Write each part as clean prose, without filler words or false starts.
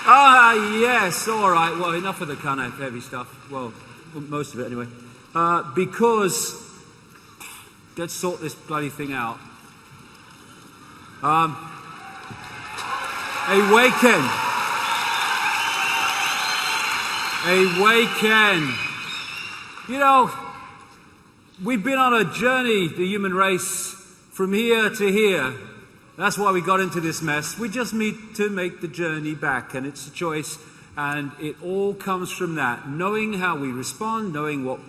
Yes, all right. Well, enough of the kind of heavy stuff. Well, most of it anyway. Because, let's sort this bloody thing out. Awaken. Awaken. You know, we've been on a journey, the human race, from here to here. That's why we got into this mess. We just need to make the journey back, and it's a choice, and it all comes from that. Knowing how we respond, knowing what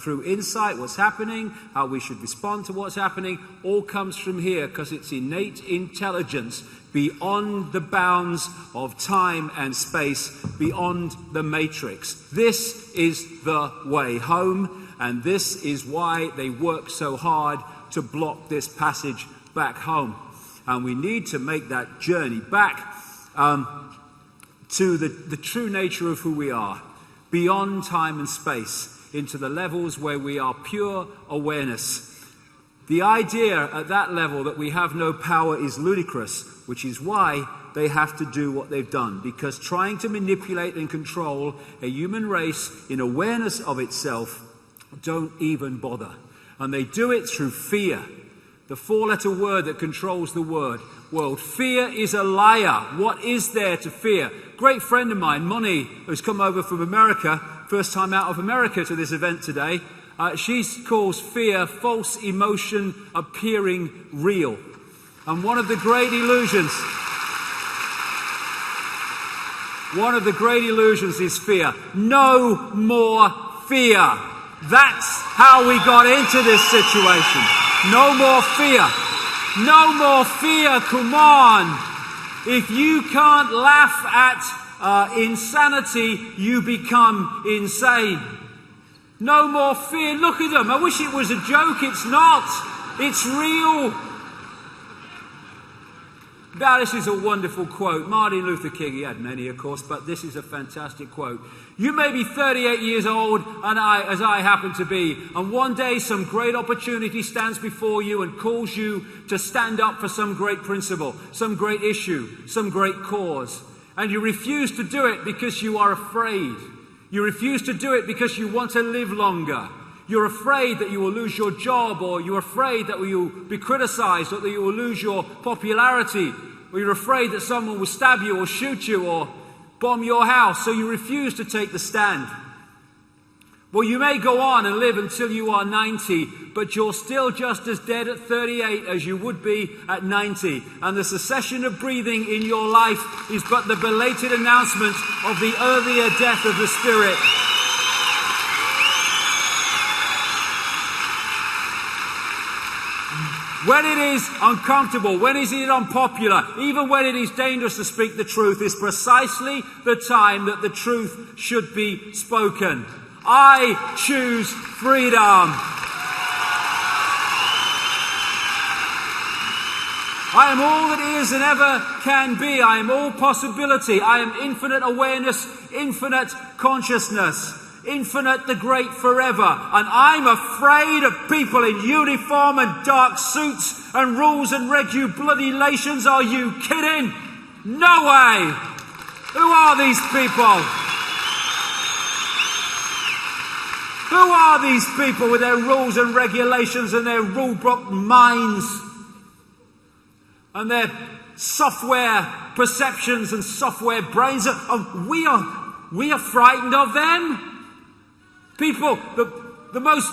through insight, what's happening, how we should respond to what's happening, all comes from here, because it's innate intelligence beyond the bounds of time and space, beyond the matrix. This is the way home, and this is why they work so hard to block this passage back home. And we need to make that journey back to the true nature of who we are, beyond time and space, into the levels where we are pure awareness. The idea at that level that we have no power is ludicrous, which is why they have to do what they've done, because trying to manipulate and control a human race in awareness of itself, don't even bother. And they do it through fear. The four-letter word that controls the world. Fear is a liar. What is there to fear? Great friend of mine, Moni, who's come over from America, first time out of America to this event today, she calls fear false emotion appearing real. And one of the great illusions is fear. No more fear. That's how we got into this situation. No more fear. No more fear, come on. If you can't laugh at insanity, you become insane. No more fear. Look at them. I wish it was a joke. It's not. It's real. Now, this is a wonderful quote. Martin Luther King, he had many, of course, but this is a fantastic quote. You may be 38 years old, as I happen to be, and one day some great opportunity stands before you and calls you to stand up for some great principle, some great issue, some great cause. And you refuse to do it because you are afraid. You refuse to do it because you want to live longer. You're afraid that you will lose your job, or you're afraid that you will be criticized, or that you will lose your popularity, or you're afraid that someone will stab you or shoot you or bomb your house, so you refuse to take the stand. Well, you may go on and live until you are 90, but you're still just as dead at 38 as you would be at 90. And the cessation of breathing in your life is but the belated announcement of the earlier death of the spirit. When it is uncomfortable, when it is unpopular, even when it is dangerous to speak the truth, is precisely the time that the truth should be spoken. I choose freedom. I am all that is and ever can be. I am all possibility. I am infinite awareness, infinite consciousness. Infinite, the great, forever. And I'm afraid of people in uniform and dark suits and rules and regulations. Are you kidding? No way! Who are these people? Who are these people with their rules and regulations and their rule book minds and their software perceptions and software brains? We are frightened of them. People, the most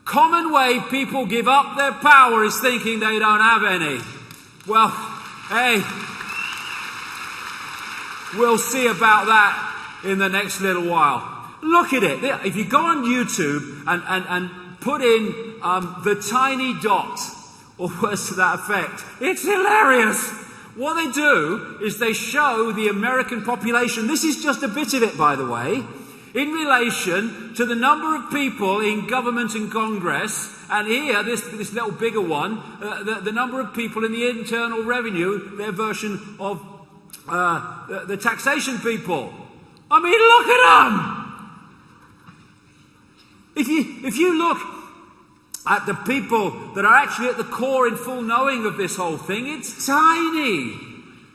common way people give up their power is thinking they don't have any. Well, hey, we'll see about that in the next little while. Look at it. If you go on YouTube and put in the tiny dot, or words to that effect, it's hilarious. What they do is they show the American population. This is just a bit of it, by the way. In relation to the number of people in government and Congress, and here, this little bigger one, the number of people in the Internal Revenue, their version of the taxation people. I mean, look at them! If you look at the people that are actually at the core in full knowing of this whole thing, it's tiny.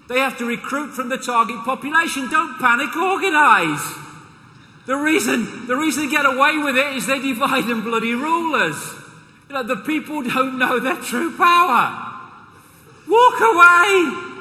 They have to recruit from the target population. Don't panic, organise. The reason they get away with it is they divide and bloody rulers. You know, the people don't know their true power. Walk away.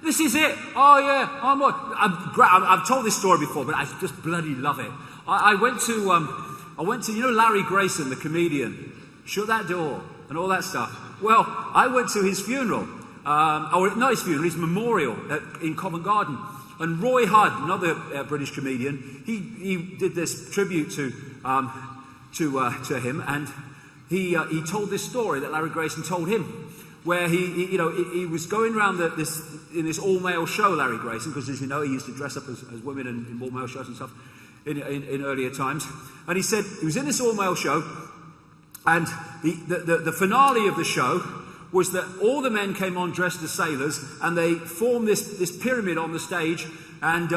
This is it. Oh yeah, I've told this story before, but I just bloody love it. I went to you know Larry Grayson, the comedian. Shut that door and all that stuff. Well, I went to his funeral. Not his funeral, his memorial in Covent Garden. And Roy Hudd, another British comedian, he did this tribute to him, and he told this story that Larry Grayson told him, where he was going around in this all-male show, Larry Grayson, because as you know, he used to dress up as women in all-male shows and stuff in earlier times. And he said he was in this all-male show, and the finale of the show was that all the men came on dressed as sailors, and they formed this pyramid on the stage, and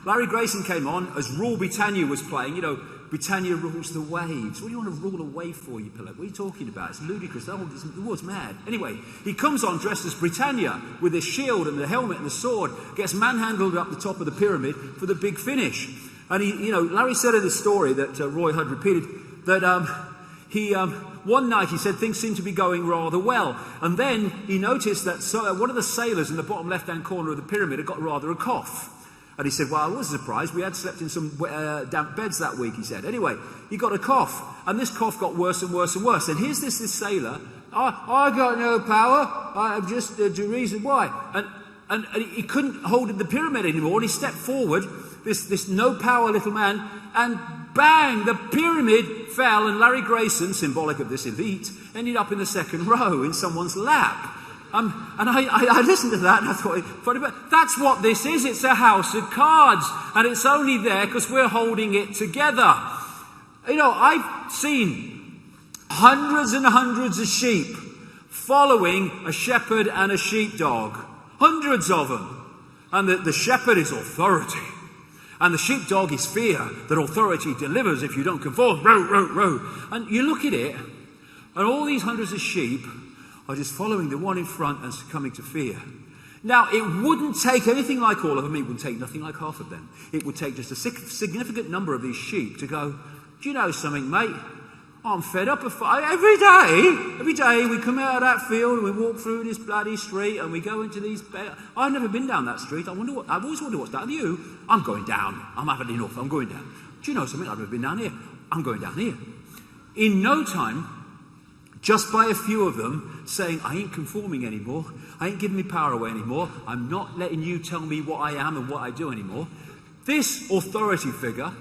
Larry Grayson came on as Rule Britannia was playing. You know, Britannia rules the waves. What do you want to rule a wave for, you pillock? What are you talking about? It's ludicrous. The world's mad. Anyway, he comes on dressed as Britannia with his shield and the helmet and the sword, gets manhandled up the top of the pyramid for the big finish. And Larry said in this story that Roy Hudd repeated that one night he said things seemed to be going rather well, and then he noticed that one of the sailors in the bottom left-hand corner of the pyramid had got rather a cough. And he said, well, I was surprised. We had slept in some damp beds that week, he said. Anyway, he got a cough, and this cough got worse and worse and worse. And here's this sailor, I got no power, I'm just the reason why. And he couldn't hold the pyramid anymore, and he stepped forward, this no-power little man, and bang, the pyramid fell, and Larry Grayson, symbolic of this elite, ended up in the second row in someone's lap. And I listened to that and I thought, funny, but that's what this is. It's a house of cards, and it's only there because we're holding it together. You know, I've seen hundreds and hundreds of sheep following a shepherd and a sheepdog. Hundreds of them. And the shepherd is authority. And the sheepdog is fear that authority delivers if you don't conform. Row, row, row. And you look at it, and all these hundreds of sheep are just following the one in front and succumbing to fear. Now, it wouldn't take anything like all of them. It would take nothing like half of them. It would take just a significant number of these sheep to go, do you know something, mate? I'm fed up of fight. Every day we come out of that field and we walk through this bloody street and we go into these... I've never been down that street. I've always wondered what's down. You? I'm going down. I'm having enough. I'm going down. Do you know something? I've never been down here. I'm going down here. In no time, just by a few of them saying, I ain't conforming anymore. I ain't giving me power away anymore. I'm not letting you tell me what I am and what I do anymore. This authority figure,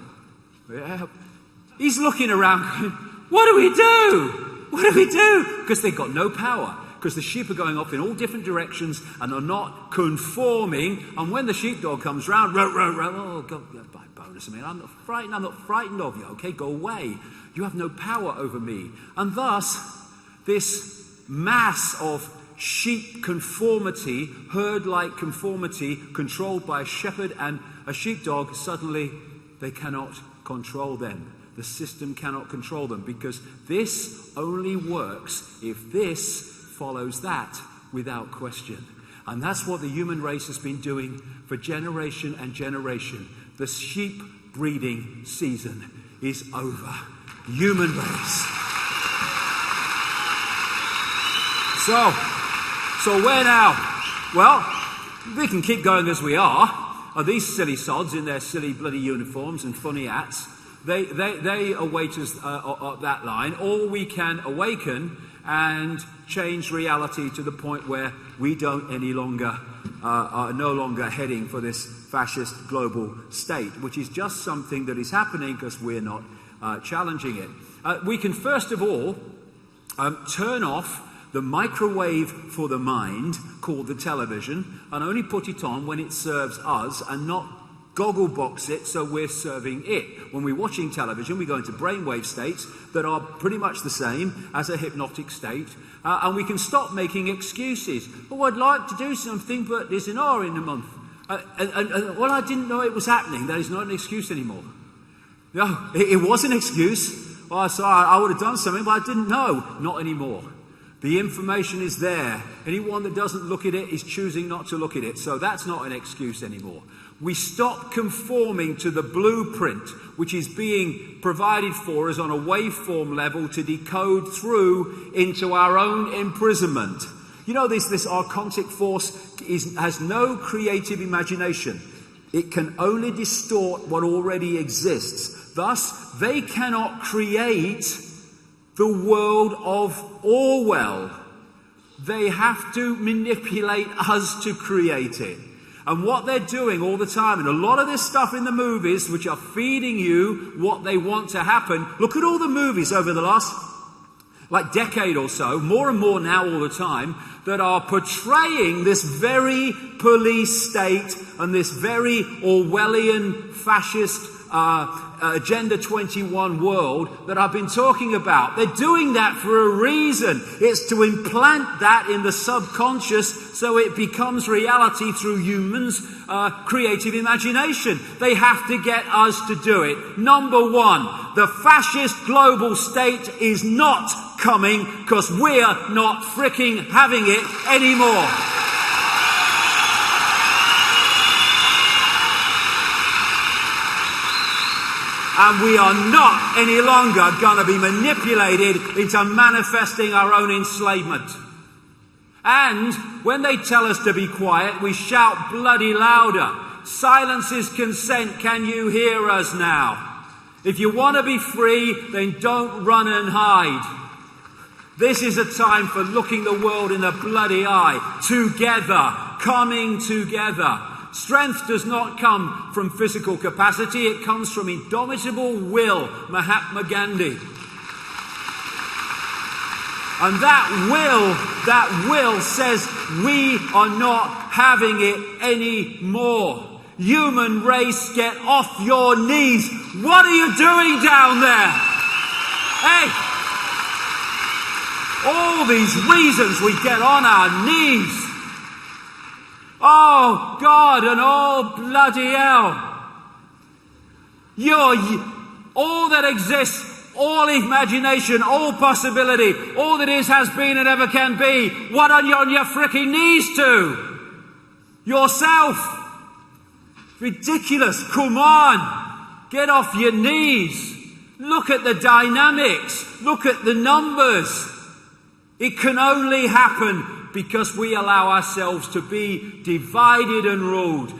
he's looking around going, what do we do? What do we do? Because they've got no power. Because the sheep are going off in all different directions and are not conforming. And when the sheepdog comes round, row, row, row, oh, God, by bonus, I'm not frightened of you, okay? Go away. You have no power over me. And thus, this mass of sheep conformity, herd-like conformity, controlled by a shepherd and a sheepdog, suddenly they cannot control them. The system cannot control them, because this only works if this follows that without question. And that's what the human race has been doing for generation and generation. The sheep breeding season is over. Human race. So where now? Well, we can keep going as we are. These silly sods in their silly bloody uniforms and funny hats, they await us up that line, or we can awaken and change reality to the point where we don't any longer are no longer heading for this fascist global state, which is just something that is happening because we're not challenging it. We can first of all turn off the microwave for the mind called the television, and only put it on when it serves us and not goggle box it so we're serving it. When we're watching television, we go into brainwave states that are pretty much the same as a hypnotic state, and we can stop making excuses. Oh, I'd like to do something, but there's an hour in a month. Well, I didn't know it was happening. That is not an excuse anymore. No, it was an excuse. Well, I would have done something, but I didn't know. Not anymore. The information is there. Anyone that doesn't look at it is choosing not to look at it. So that's not an excuse anymore. We stop conforming to the blueprint which is being provided for us on a waveform level to decode through into our own imprisonment. You know, this archontic force has no creative imagination. It can only distort what already exists. Thus, they cannot create the world of Orwell. They have to manipulate us to create it. And what they're doing all the time, and a lot of this stuff in the movies, which are feeding you what they want to happen. Look at all the movies over the last decade or so, more and more now all the time, that are portraying this very police state and this very Orwellian fascist Agenda 21 world that I've been talking about. They're doing that for a reason. It's to implant that in the subconscious so it becomes reality through humans' creative imagination. They have to get us to do it. Number one, the fascist global state is not coming because we're not freaking having it anymore. And we are not any longer going to be manipulated into manifesting our own enslavement. And when they tell us to be quiet, we shout bloody louder. Silence is consent. Can you hear us now? If you want to be free, then don't run and hide. This is a time for looking the world in the bloody eye. Together, coming together. Strength does not come from physical capacity, it comes from indomitable will, Mahatma Gandhi. And that will says we are not having it anymore. Human race, get off your knees. What are you doing down there? Hey! All these reasons we get on our knees. Oh, God, and oh, bloody hell. All that exists, all imagination, all possibility, all that is, has been, and ever can be, what are you on your freaking knees to? Yourself. Ridiculous. Come on. Get off your knees. Look at the dynamics. Look at the numbers. It can only happen because we allow ourselves to be divided and ruled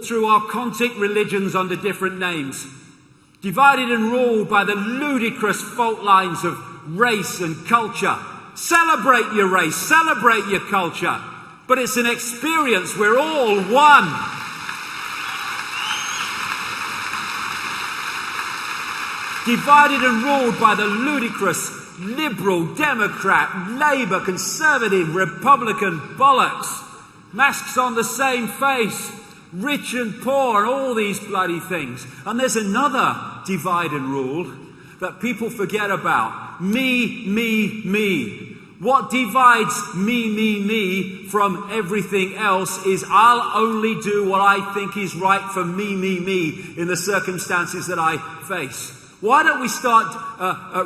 through archontic religions under different names, divided and ruled by the ludicrous fault lines of race and culture. Celebrate your race, celebrate your culture, but it's an experience. We're all one. Divided and ruled by the ludicrous Liberal, Democrat, Labour, Conservative, Republican bollocks. Masks on the same face. Rich and poor and all these bloody things. And there's another divide and rule that people forget about. Me, me, me. What divides me from everything else is I'll only do what I think is right for me in the circumstances that I face. Why don't we start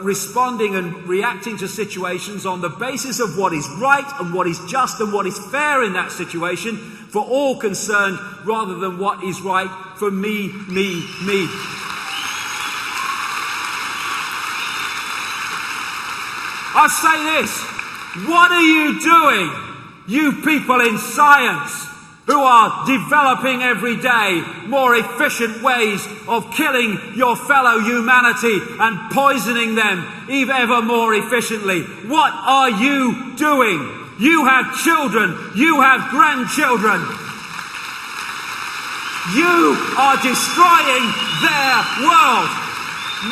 responding and reacting to situations on the basis of what is right and what is just and what is fair in that situation for all concerned, rather than what is right for me. I say this, what are you doing, you people in science, who are developing every day more efficient ways of killing your fellow humanity and poisoning them even ever more efficiently? What are you doing? You have children, you have grandchildren. You are destroying their world.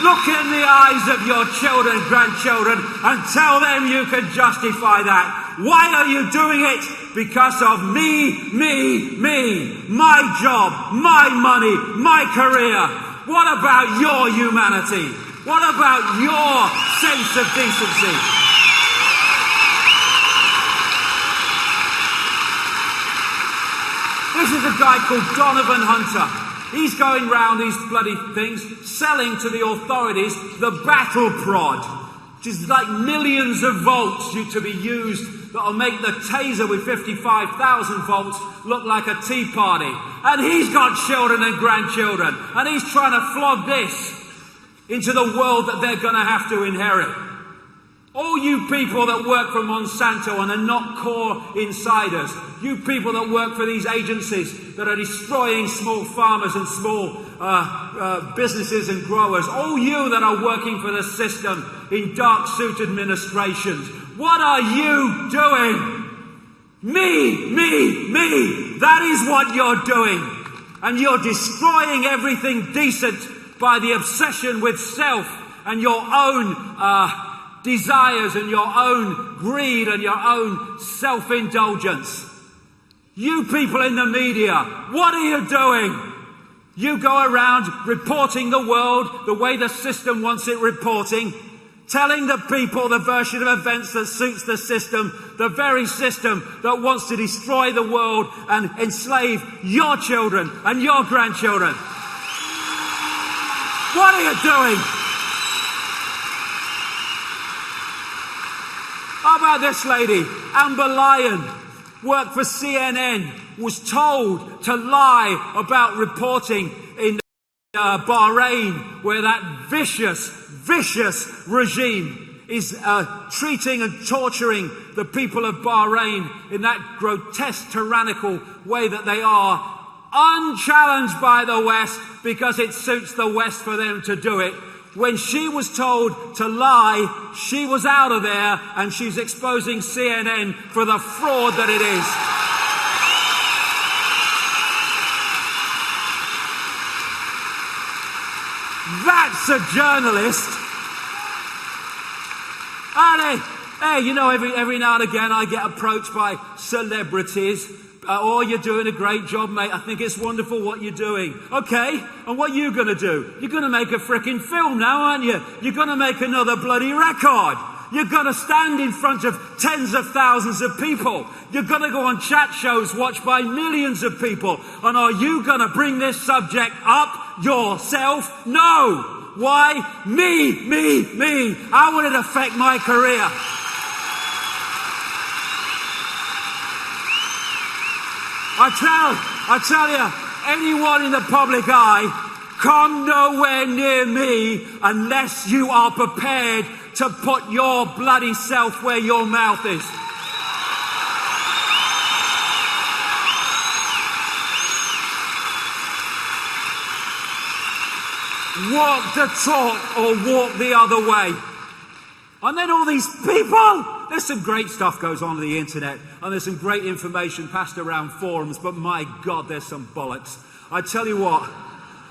Look in the eyes of your children, grandchildren, and tell them you can justify that. Why are you doing it? Because of me. My job, my money, my career. What about your humanity? What about your sense of decency? This is a guy called Donovan Hunter. He's going round these bloody things, selling to the authorities the battle prod. which is like millions of volts to be used that'll make the taser with 55,000 volts look like a tea party. And he's got children and grandchildren, and he's trying to flog this into the world that they're going to have to inherit. All you people that work for Monsanto and are not core insiders, you people that work for these agencies that are destroying small farmers and small businesses and growers, all you that are working for the system in dark suit administrations, what are you doing? Me. That is what you're doing. And you're destroying everything decent by the obsession with self and your own desires and your own greed and your own self-indulgence. You people in the media, what are you doing? You go around reporting the world the way the system wants it reporting, telling the people the version of events that suits the system, the very system that wants to destroy the world and enslave your children and your grandchildren. What are you doing? How about this lady, Amber Lyon, worked for CNN, was told to lie about reporting in Bahrain, where that vicious regime is treating and torturing the people of Bahrain in that grotesque, tyrannical way that they are, unchallenged by the West because it suits the West for them to do it. When she was told to lie, she was out of there, and she's exposing CNN for the fraud that it is. That's a journalist. And hey, you know, every now and again I get approached by celebrities. Oh, you're doing a great job, mate. I think it's wonderful what you're doing. Okay, and what are you going to do? You're going to make a frickin' film now, aren't you? You're going to make another bloody record. You're going to stand in front of tens of thousands of people. You're going to go on chat shows watched by millions of people. And are you going to bring this subject up yourself? No. Why? Me. How would it affect my career? I tell you, anyone in the public eye, come nowhere near me unless you are prepared to put your bloody self where your mouth is. Walk the talk or walk the other way. And then all these people, there's some great stuff goes on the internet, and there's some great information passed around forums, but my God, there's some bollocks. I tell you what,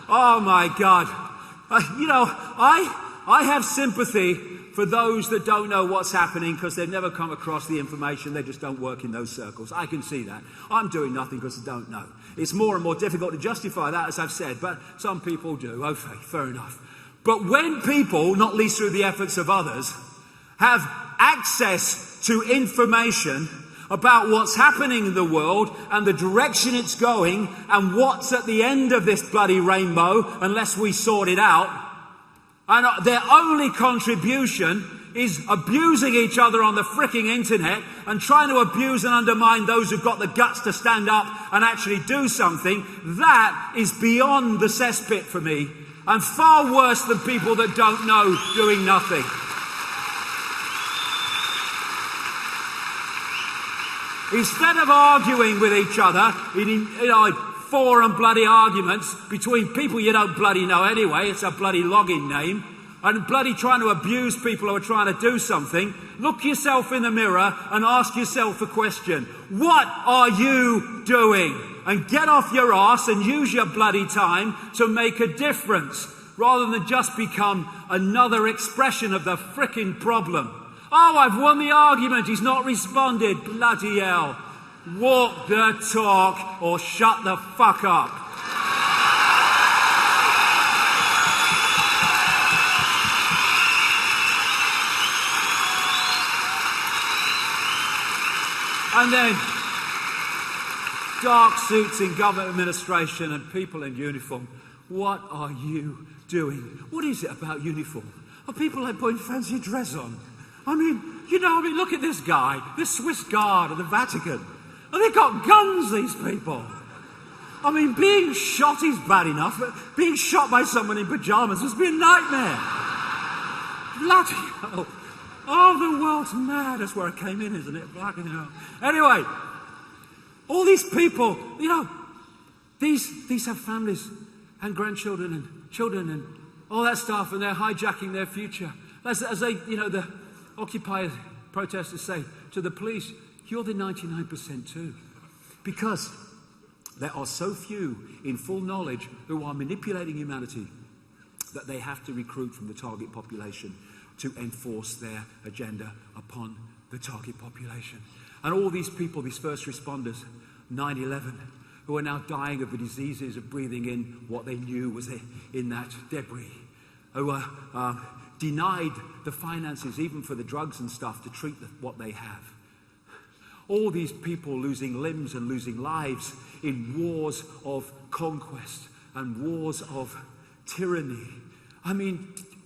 oh my God. You know, I have sympathy for those that don't know what's happening because they've never come across the information. They just don't work in those circles. I can see that. I'm doing nothing because I don't know. It's more and more difficult to justify that, as I've said, but some people do. Okay, fair enough. But when people, not least through the efforts of others, have access to information about what's happening in the world and the direction it's going and what's at the end of this bloody rainbow unless we sort it out, and their only contribution is abusing each other on the fricking internet and trying to abuse and undermine those who've got the guts to stand up and actually do something, that is beyond the cesspit for me, and far worse than people that don't know doing nothing. Instead of arguing with each other in forum bloody arguments between people you don't bloody know anyway, it's a bloody login name, and bloody trying to abuse people who are trying to do something, look yourself in the mirror and ask yourself a question. What are you doing? And get off your arse and use your bloody time to make a difference, rather than just become another expression of the frickin' problem. Oh, I've won the argument, he's not responded. Bloody hell. Walk the talk or shut the fuck up. And then dark suits in government administration and people in uniform. What are you doing? What is it about uniform? are people like putting fancy dress on. Look at this guy, this Swiss guard of the Vatican. And they've got guns, these people. Being shot is bad enough, but being shot by someone in pajamas must be a nightmare. Bloody hell. Oh, the world's mad. That's where I came in, isn't it? Bloody hell. Anyway, all these people, these have families and grandchildren and children and all that stuff, and they're hijacking their future. As they, the Occupy protesters say to the police, you're the 99% too. Because there are so few in full knowledge who are manipulating humanity that they have to recruit from the target population to enforce their agenda upon the target population. And all these people, these first responders, 9/11, who are now dying of the diseases of breathing in what they knew was in that debris, who are denied the finances even for the drugs and stuff to treat what they have. All these people losing limbs and losing lives in wars of conquest and wars of tyranny.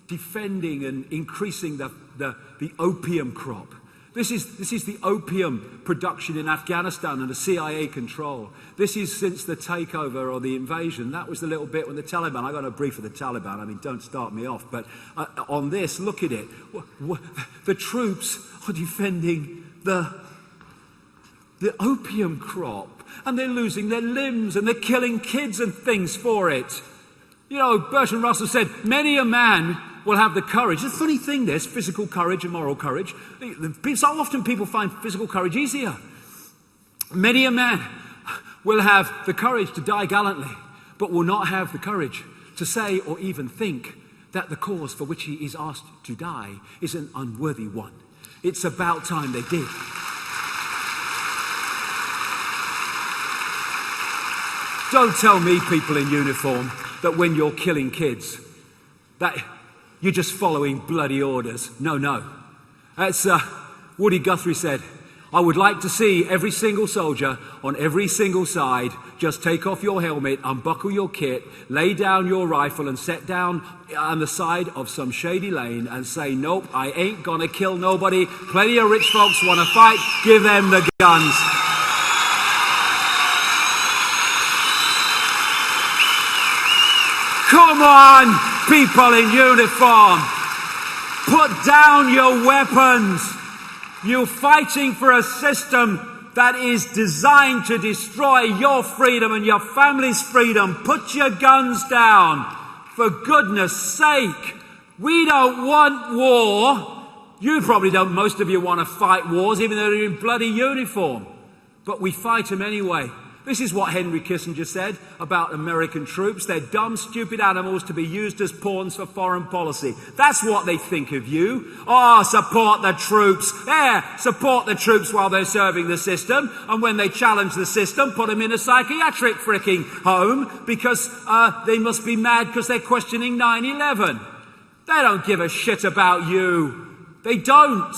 Defending and increasing the opium crop. This is the opium production in Afghanistan and the CIA control. This is since the takeover or the invasion. That was the little bit when the Taliban, I got a brief for the Taliban, don't start me off, but on this, look at it. The troops are defending the opium crop, and they're losing their limbs, and they're killing kids and things for it. Bertrand Russell said, many a man will have the courage. It's a funny thing, this, physical courage and moral courage. So often people find physical courage easier. Many a man will have the courage to die gallantly, but will not have the courage to say or even think that the cause for which he is asked to die is an unworthy one. It's about time they did. Don't tell me, people in uniform, that when you're killing kids, that you're just following bloody orders. No. As Woody Guthrie said, I would like to see every single soldier on every single side just take off your helmet, unbuckle your kit, lay down your rifle and sit down on the side of some shady lane and say, nope, I ain't gonna kill nobody. Plenty of rich folks want to fight, give them the guns. Come on, people in uniform. Put down your weapons. You're fighting for a system that is designed to destroy your freedom and your family's freedom. Put your guns down. For goodness sake, we don't want war. You probably don't, most of you want to fight wars, even though they're in bloody uniform. But we fight them anyway. This is what Henry Kissinger said about American troops. They're dumb, stupid animals to be used as pawns for foreign policy. That's what they think of you. Oh, support the troops. Support the troops while they're serving the system. And when they challenge the system, put them in a psychiatric freaking home because they must be mad because they're questioning 9/11. They don't give a shit about you. They don't.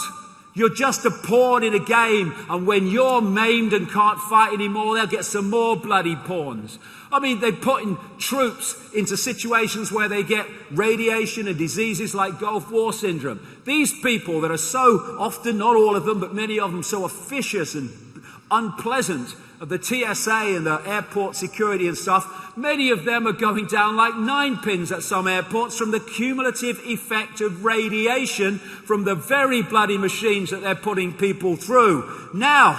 You're just a pawn in a game, and when you're maimed and can't fight anymore, they'll get some more bloody pawns. They're putting troops into situations where they get radiation and diseases like Gulf War syndrome. These people that are so often, not all of them, but many of them, so officious and unpleasant, of the TSA and the airport security and stuff, many of them are going down like 9 pins at some airports from the cumulative effect of radiation from the very bloody machines that they're putting people through. Now,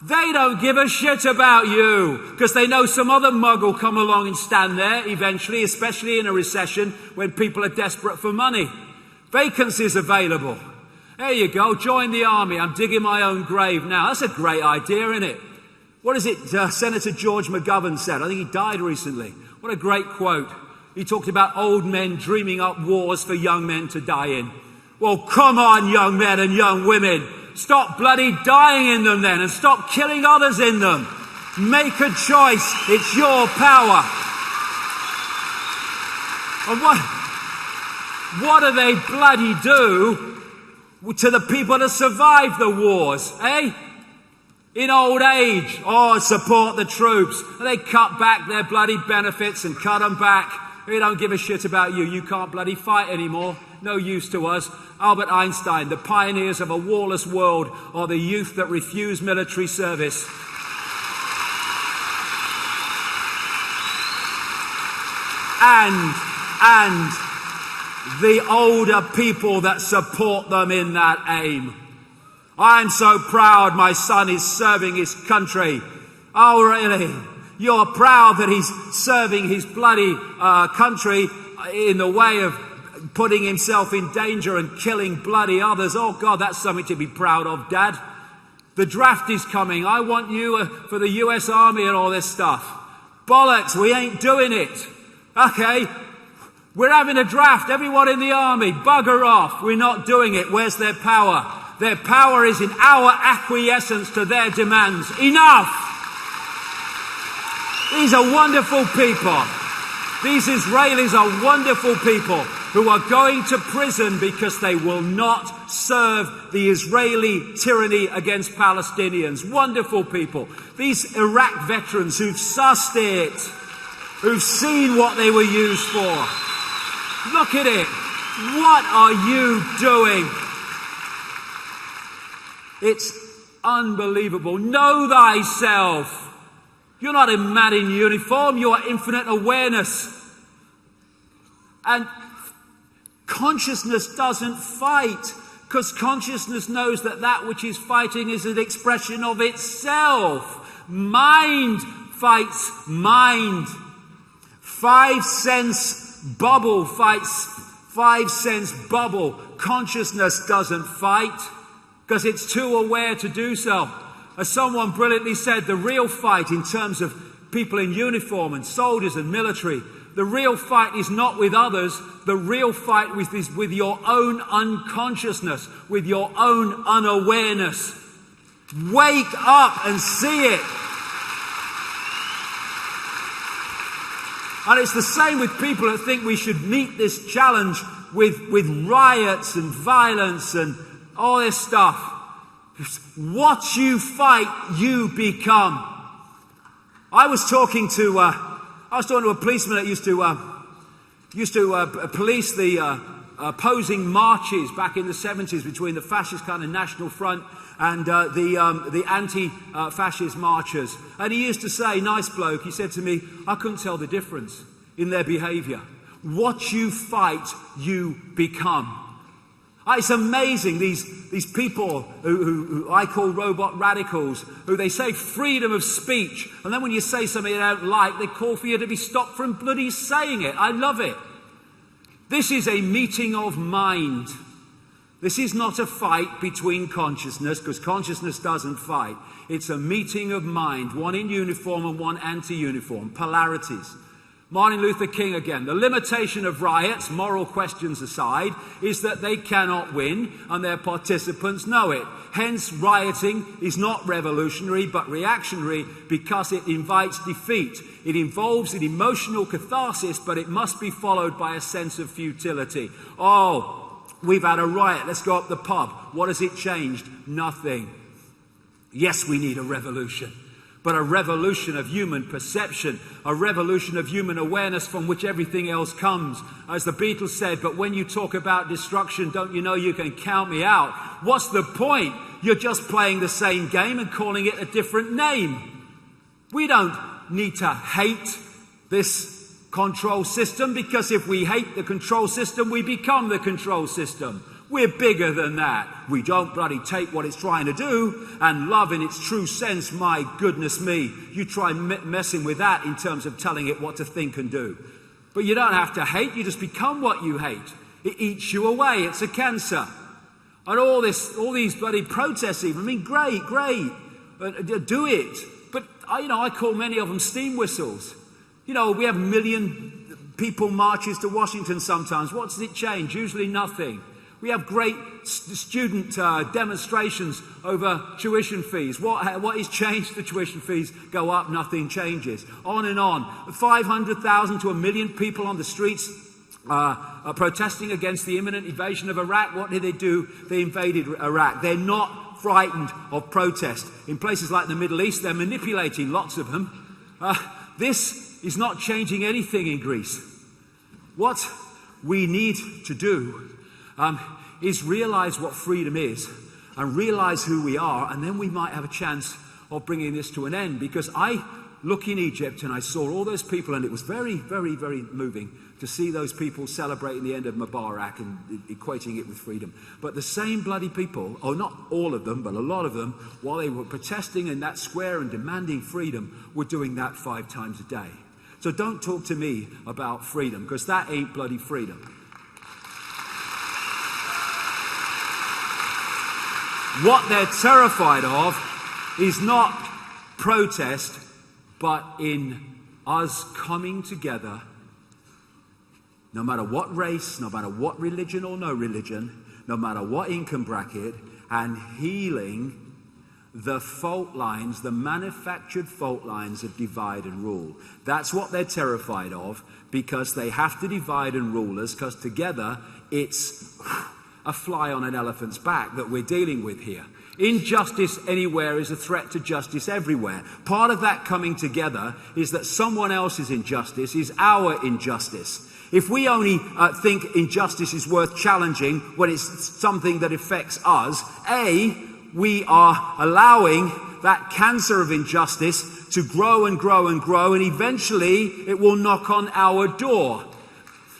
they don't give a shit about you because they know some other mug will come along and stand there eventually, especially in a recession when people are desperate for money. Vacancies available. There you go, join the army. I'm digging my own grave now. That's a great idea, isn't it? What is it Senator George McGovern said? I think he died recently. What a great quote. He talked about old men dreaming up wars for young men to die in. Well, come on, young men and young women. Stop bloody dying in them then and stop killing others in them. Make a choice. It's your power. And what do they bloody do to the people that survive the wars, eh? In old age, support the troops. And they cut back their bloody benefits and cut them back. They don't give a shit about you. You can't bloody fight anymore. no use to us. Albert Einstein, the pioneers of a warless world are the youth that refuse military service. And the older people that support them in that aim. I'm so proud my son is serving his country. Oh, really? You're proud that he's serving his bloody country in the way of putting himself in danger and killing bloody others. Oh, God, that's something to be proud of, Dad. The draft is coming. I want you for the US Army and all this stuff. Bollocks, we ain't doing it. Okay, we're having a draft. Everyone in the army, bugger off. We're not doing it. Where's their power? Their power is in our acquiescence to their demands. Enough! These are wonderful people. These Israelis are wonderful people who are going to prison because they will not serve the Israeli tyranny against Palestinians. Wonderful people. These Iraq veterans who've sussed it, who've seen what they were used for. Look at it. What are you doing? It's unbelievable. Know thyself. You're not a man in uniform. You are infinite awareness. And consciousness doesn't fight, because consciousness knows that that which is fighting is an expression of itself. Mind fights mind. 5 sense bubble fights 5 sense bubble. Consciousness doesn't fight because it's too aware to do so. As someone brilliantly said, the real fight in terms of people in uniform and soldiers and military, the real fight is not with others. The real fight is with your own unconsciousness, with your own unawareness. Wake up and see it. And it's the same with people that think we should meet this challenge with riots and violence and all this stuff. What you fight, you become. I was talking to a policeman that used to police the opposing marches back in the 70s between the fascist kind of National Front and the anti-fascist marchers. And he used to say, nice bloke, he said to me, I couldn't tell the difference in their behavior. What you fight, you become. It's amazing, these people who I call robot radicals, who they say freedom of speech, and then when you say something they don't like, they call for you to be stopped from bloody saying it. I love it. This is a meeting of mind. This is not a fight between consciousness, because consciousness doesn't fight. It's a meeting of mind, one in uniform and one anti-uniform, polarities. Martin Luther King again. The limitation of riots, moral questions aside, is that they cannot win and their participants know it. Hence, rioting is not revolutionary but reactionary because it invites defeat. It involves an emotional catharsis, but it must be followed by a sense of futility. Oh, we've had a riot, let's go up the pub. What has it changed? Nothing. Yes, we need a revolution. But a revolution of human perception, a revolution of human awareness from which everything else comes. As the Beatles said, but when you talk about destruction, don't you know you can count me out? What's the point? You're just playing the same game and calling it a different name. We don't need to hate this control system, because if we hate the control system, we become the control system. We're bigger than that. We don't bloody take what it's trying to do and love in its true sense. My goodness me. You try messing with that in terms of telling it what to think and do. But you don't have to hate. You just become what you hate. It eats you away. It's a cancer. And all these bloody protests even. I mean, great. Do it. But, I call many of them steam whistles. We have 1 million people marches to Washington sometimes. What does it change? Usually nothing. We have great student demonstrations over tuition fees. What is changed? The tuition fees go up, nothing changes. On and on. 500,000 to 1 million people on the streets protesting against the imminent invasion of Iraq. What did they do? They invaded Iraq. They're not frightened of protest. In places like the Middle East, they're manipulating lots of them. This is not changing anything in Greece. What we need to do is realize what freedom is and realize who we are, and then we might have a chance of bringing this to an end. Because I look in Egypt and I saw all those people, and it was very, very, very moving to see those people celebrating the end of Mubarak and equating it with freedom. But the same bloody people, or not all of them, but a lot of them, while they were protesting in that square and demanding freedom, were doing that 5 times a day. So don't talk to me about freedom, because that ain't bloody freedom. What they're terrified of is not protest, but in us coming together, no matter what race, no matter what religion or no religion, no matter what income bracket, and healing the fault lines, the manufactured fault lines of divide and rule. That's what they're terrified of, because they have to divide and rule us, because together it's a fly on an elephant's back that we're dealing with here. Injustice anywhere is a threat to justice everywhere. Part of that coming together is that someone else's injustice is our injustice. If we only think injustice is worth challenging when it's something that affects us, we are allowing that cancer of injustice to grow and grow and grow, and eventually it will knock on our door.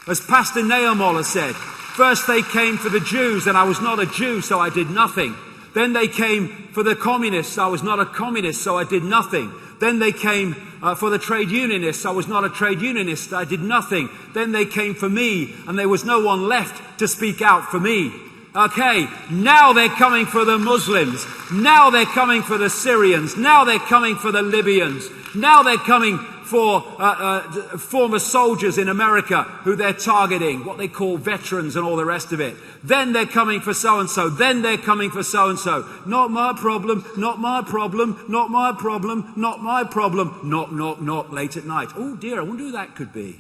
As Pastor Nehemiah said, first they came for the Jews, and I was not a Jew, so I did nothing. Then they came for the communists. I was not a communist, so I did nothing. Then they came for the trade unionists. I was not a trade unionist. I did nothing. Then they came for me, and there was no one left to speak out for me. Okay, now they're coming for the Muslims. Now they're coming for the Syrians. Now they're coming for the Libyans. Now they're coming for former soldiers in America who they're targeting, what they call veterans and all the rest of it. Then they're coming for so-and-so. Then they're coming for so-and-so. Not my problem, not my problem, not my problem, not my problem. Knock, knock, knock, late at night. Oh dear, I wonder who that could be.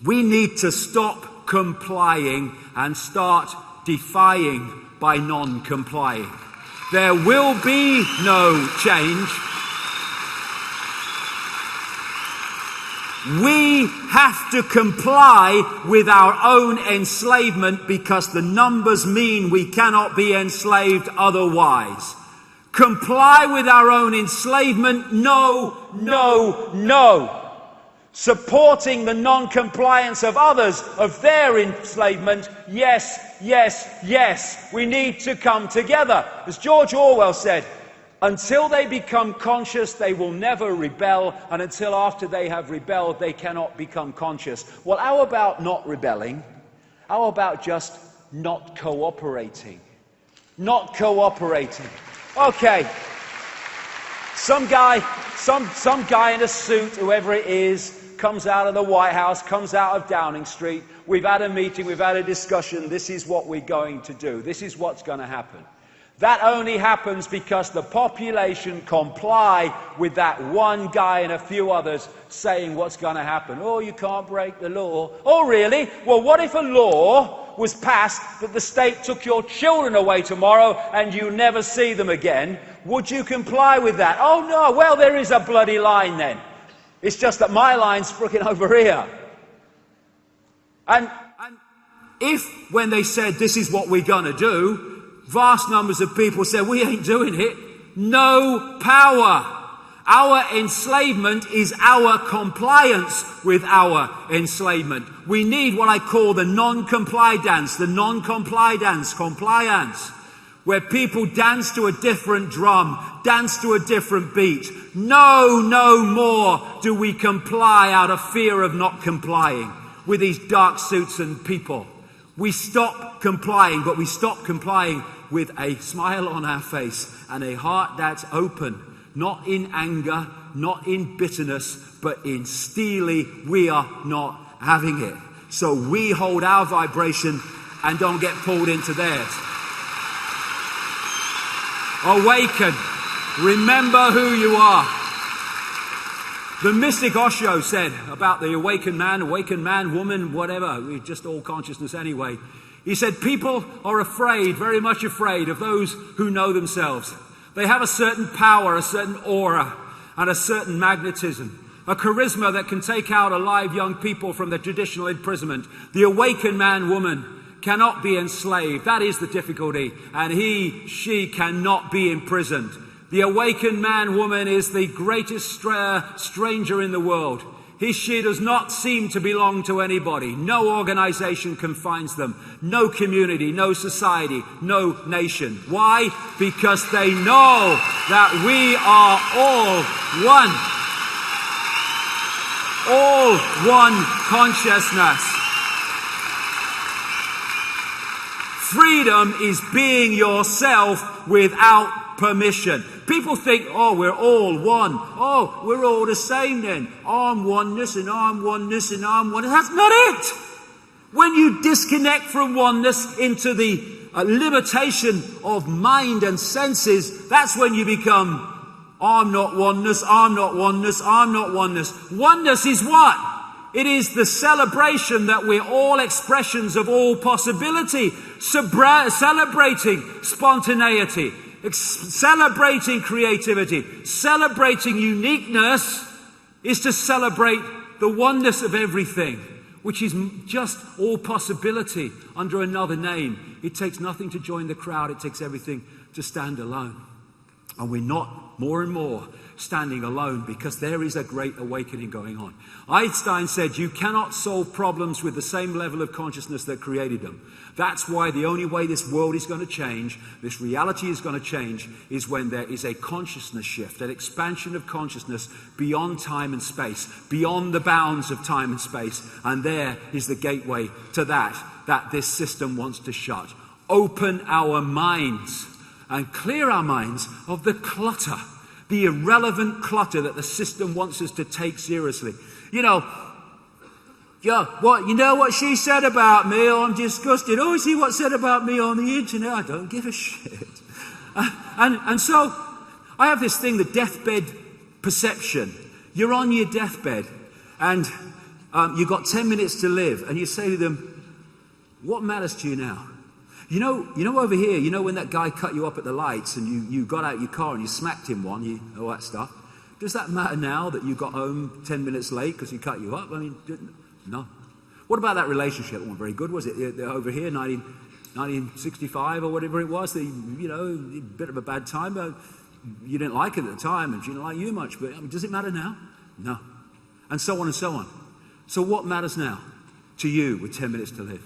We need to stop complying and start defying by non-complying. There will be no change. We have to comply with our own enslavement, because the numbers mean we cannot be enslaved otherwise. Comply with our own enslavement? No, no, no. Supporting the non-compliance of others, of their enslavement? Yes, yes, yes. We need to come together. As George Orwell said, until they become conscious, they will never rebel, and until after they have rebelled, they cannot become conscious. Well, how about not rebelling? How about just not cooperating? Not cooperating. Okay. Some guy in a suit, whoever it is, comes out of the White House, comes out of Downing Street. We've had a meeting, we've had a discussion. This is what we're going to do. This is what's going to happen. That only happens because the population comply with that one guy and a few others saying what's going to happen. Oh, you can't break the law. Oh, really? Well, what if a law was passed that the state took your children away tomorrow and you never see them again? Would you comply with that? Oh, no. Well, there is a bloody line then. It's just that my line's freaking over here. And if, when they said this is what we're going to do, vast numbers of people said, we ain't doing it. No power. Our enslavement is our compliance with our enslavement. We need what I call the non-comply dance, compliance, where people dance to a different drum, dance to a different beat. No more do we comply out of fear of not complying with these dark suits and people. We stop complying, but we stop complying with a smile on our face and a heart that's open, not in anger, not in bitterness, but in steely, we are not having it. So we hold our vibration and don't get pulled into theirs. Awaken. Remember who you are. The mystic Osho said about the awakened man, woman, whatever, we're just all consciousness anyway. He said, people are afraid, very much afraid, of those who know themselves. They have a certain power, a certain aura, and a certain magnetism. a charisma that can take out alive young people from their traditional imprisonment. The awakened man, woman cannot be enslaved. That is the difficulty. And he, she cannot be imprisoned. The awakened man, woman is the greatest stranger in the world. He, she does not seem to belong to anybody. No organization confines them. No community, no society, no nation. Why? Because they know that we are all one. All one consciousness. Freedom is being yourself without permission. People think, oh, we're all one. Oh, we're all the same then. I'm oneness and I'm oneness and I'm oneness. That's not it. When you disconnect from oneness into the limitation of mind and senses, that's when you become, I'm not oneness, I'm not oneness, I'm not oneness. Oneness is what? It is the celebration that we're all expressions of all possibility, celebrating spontaneity, celebrating creativity, celebrating uniqueness is to celebrate the oneness of everything, which is just all possibility under another name. It takes nothing to join the crowd, it takes everything to stand alone. And we're not more and more standing alone because there is a great awakening going on. Einstein said you cannot solve problems with the same level of consciousness that created them. That's why the only way this world is going to change, this reality is going to change, is when there is a consciousness shift, an expansion of consciousness beyond time and space, beyond the bounds of time and space. And there is the gateway to that this system wants to shut. Open our minds and clear our minds of the clutter, the irrelevant clutter that the system wants us to take seriously. You know what she said about me? Oh, I'm disgusted. Oh, see what said about me on the internet? I don't give a shit. And so I have this thing, the deathbed perception. You're on your deathbed and you've got 10 minutes to live, and you say to them, what matters to you now? You know over here, you know when that guy cut you up at the lights and you got out your car and you smacked him all that stuff? Does that matter now that you got home 10 minutes late because he cut you up? I mean, no. What about that relationship? It wasn't very good, was it? Over here, 1965 or whatever it was, a bit of a bad time. But you didn't like it at the time and she didn't like you much. But I mean, does it matter now? No. And so on and so on. So what matters now to you with 10 minutes to live?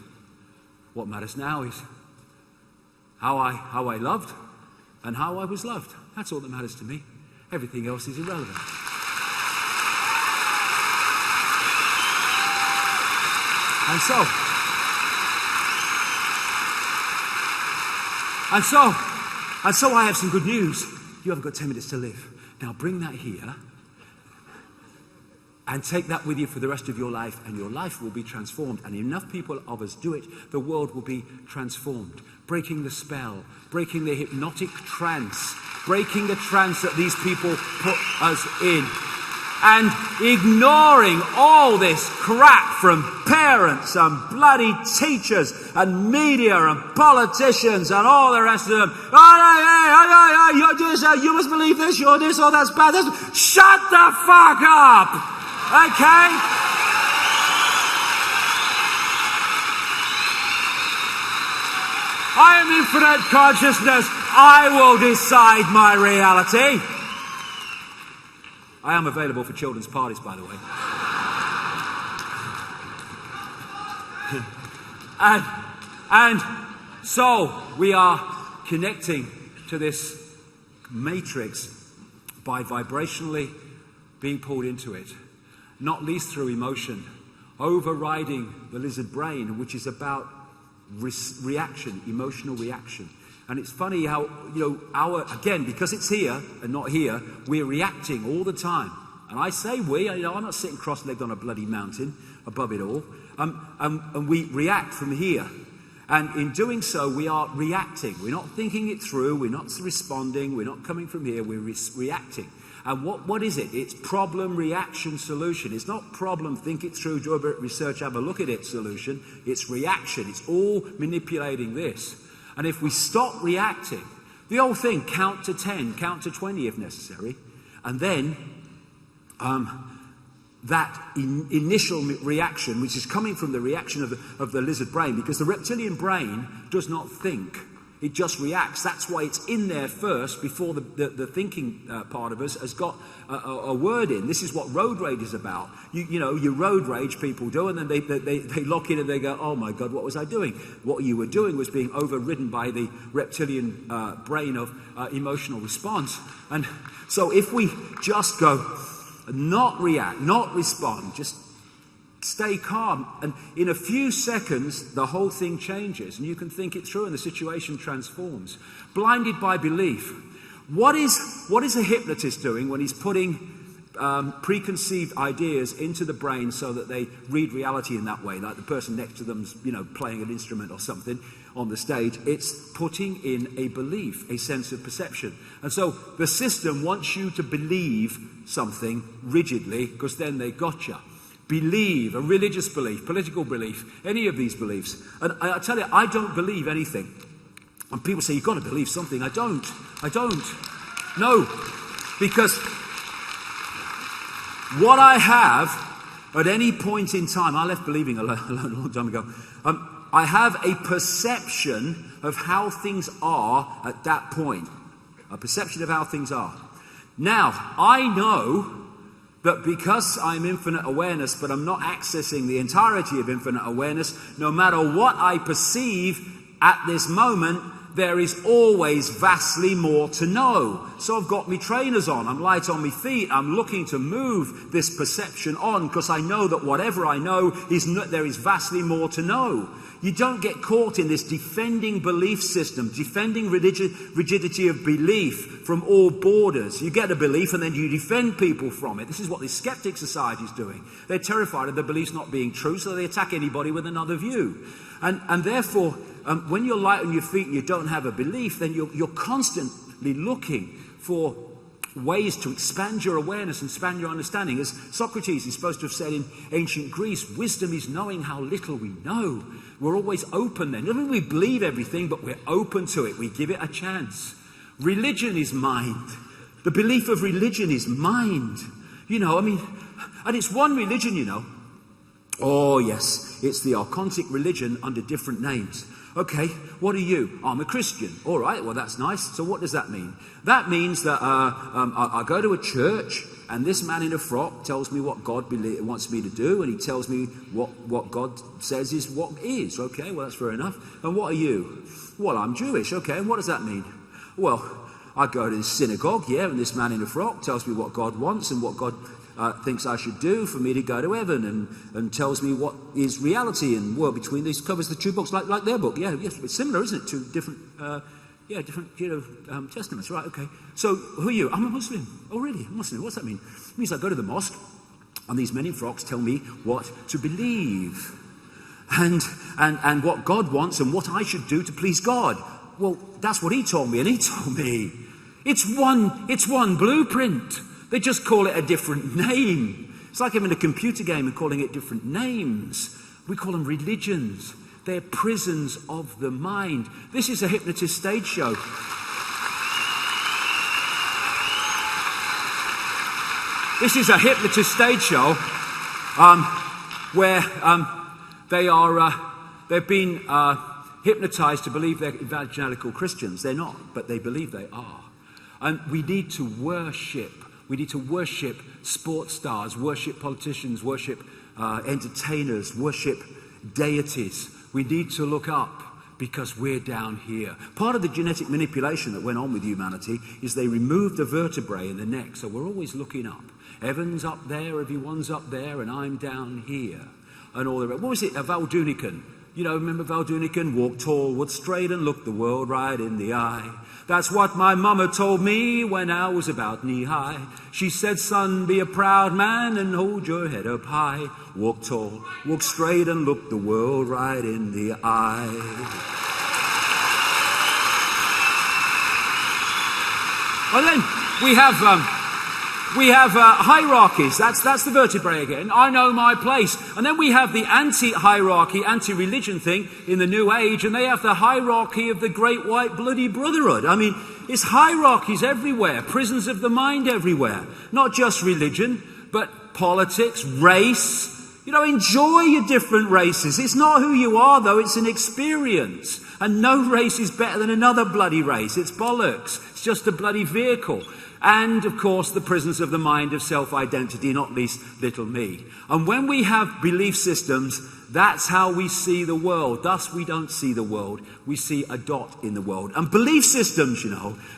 What matters now is how I loved and how I was loved. That's all that matters to me. Everything else is irrelevant. And so I have some good news. You haven't got 10 minutes to live. Now bring that here and take that with you for the rest of your life, and your life will be transformed. And enough people of us do it, the world will be transformed. Breaking the spell, breaking the hypnotic trance, breaking the trance that these people put us in. And ignoring all this crap from parents and bloody teachers and media and politicians and all the rest of them. You must believe this, you're this, or that's bad. Shut the fuck up! Okay? I am infinite consciousness. I will decide my reality. I am available for children's parties, by the way. and so we are connecting to this matrix by vibrationally being pulled into it, not least through emotion, overriding the lizard brain, which is about reaction, emotional reaction. And it's funny how, again, because it's here and not here, we're reacting all the time. And I say we, I'm not sitting cross-legged on a bloody mountain above it all. And we react from here. And in doing so, we are reacting. We're not thinking it through. We're not responding. We're not coming from here. We're reacting. And what is it? It's problem, reaction, solution. It's not problem, think it through, do a bit of research, have a look at it, solution. It's reaction. It's all manipulating this. And if we stop reacting, the old thing, count to 10, count to 20 if necessary, and then that initial reaction, which is coming from the reaction of the lizard brain, because the reptilian brain does not think. It just reacts. That's why it's in there first before the thinking part of us has got a word in. This is what road rage is about. You road rage people do, and then they lock in and they go, oh my God, what was I doing? What you were doing was being overridden by the reptilian brain of emotional response. And so if we just go, not react, not respond, just stay calm, and in a few seconds the whole thing changes and you can think it through and the situation transforms. Blinded by belief. What is a hypnotist doing when he's putting preconceived ideas into the brain so that they read reality in that way, like the person next to them's playing an instrument or something on the stage? It's putting in a belief, a sense of perception. And so the system wants you to believe something rigidly, because then they got you. Believe, a religious belief, political belief, any of these beliefs. And I tell you, I don't believe anything. And people say, you've got to believe something. I don't. No. Because what I have at any point in time, I left believing a long time ago, I have a perception of how things are at that point. A perception of how things are. Now, I know that because I'm infinite awareness, but I'm not accessing the entirety of infinite awareness, no matter what I perceive at this moment, there is always vastly more to know. So I've got my trainers on, I'm light on my feet, I'm looking to move this perception on, because I know that whatever I know, there is vastly more to know. You don't get caught in this defending belief system, defending rigidity of belief from all borders. You get a belief and then you defend people from it. This is what the skeptic society is doing. They're terrified of the beliefs not being true, so they attack anybody with another view. And therefore, when you're light on your feet and you don't have a belief, then you're constantly looking for ways to expand your awareness and expand your understanding. As Socrates is supposed to have said in ancient Greece, wisdom is knowing how little we know. We're always open then. Not only we believe everything, but we're open to it. We give it a chance. Religion is mind. The belief of religion is mind. And it's one religion, Oh yes, it's the archontic religion under different names. Okay, what are you? I'm a Christian. All right, well that's nice. So what does that mean? That means that I go to a church and this man in a frock tells me what God wants me to do, and he tells me what God says is what is. Okay, well that's fair enough. And what are you? Well, I'm Jewish. Okay, and what does that mean? Well, I go to the synagogue, and this man in a frock tells me what God wants and what God thinks I should do for me to go to heaven, and tells me what is reality and world between these, covers the two books like their book. Yes, it's similar, isn't it, to different testaments, right? Okay. So who are you? I'm a Muslim. Oh, really? A Muslim? What's that mean? It means I go to the mosque, and these men in frocks tell me what to believe, and what God wants and what I should do to please God. Well, that's what he told me, and he told me it's one blueprint. They just call it a different name. It's like having a computer game and calling it different names. We call them religions. They're prisons of the mind. This is a hypnotist stage show. This is a hypnotist stage show where they've been hypnotized to believe they're evangelical Christians. They're not, but they believe they are. And we need to worship. We need to worship sports stars, worship politicians, worship entertainers, worship deities. We need to look up because we're down here. Part of the genetic manipulation that went on with humanity is they removed the vertebrae in the neck, so we're always looking up. Heaven's up there, everyone's up there, and I'm down here. And all the rest. What was it? Val Dunican. Remember Val Dunican? Walk tall, walk straight, and look the world right in the eye. That's what my mama told me when I was about knee-high. She said, son, be a proud man and hold your head up high. Walk tall, walk straight, and look the world right in the eye. And then we have hierarchies. That's the vertebrae again. I know my place. And then we have the anti-hierarchy, anti-religion thing in the New Age, and they have the hierarchy of the Great White Bloody Brotherhood. I mean, it's hierarchies everywhere, prisons of the mind everywhere. Not just religion, But politics, race, enjoy your different races. It's not who you are, though. It's an experience. And no race is better than another bloody race. It's bollocks. It's just a bloody vehicle. And, of course, the prisons of the mind of self-identity, not least little me. And when we have belief systems, that's how we see the world. Thus, we don't see the world. We see a dot in the world. And belief systems,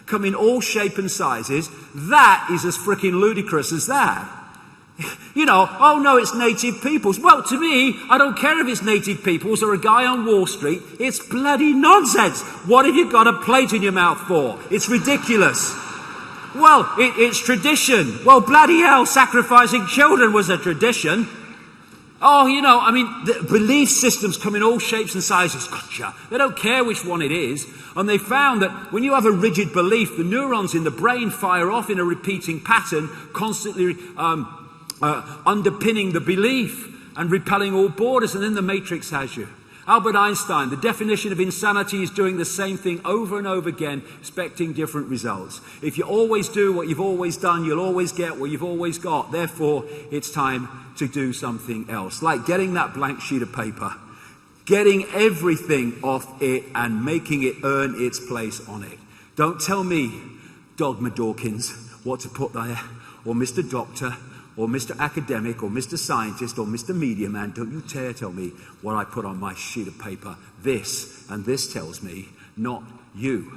come in all shape and sizes. That is as freaking ludicrous as that. Oh no, it's native peoples. Well, to me, I don't care if it's native peoples or a guy on Wall Street. It's bloody nonsense. What have you got a plate in your mouth for? It's ridiculous. Well, it's tradition. Well, bloody hell, sacrificing children was a tradition. Oh, the belief systems come in all shapes and sizes. Gotcha. They don't care which one it is. And they found that when you have a rigid belief, the neurons in the brain fire off in a repeating pattern, constantly underpinning the belief and repelling all borders, and then the matrix has you. Albert Einstein, the definition of insanity is doing the same thing over and over again, expecting different results. If you always do what you've always done, you'll always get what you've always got. Therefore, it's time to do something else. Like getting that blank sheet of paper, getting everything off it and making it earn its place on it. Don't tell me, Dogma Dawkins, what to put there, or Mr. Doctor, or Mr. Academic, or Mr. Scientist, or Mr. Media Man. Don't you dare tell me what I put on my sheet of paper. This, and this tells me, not you.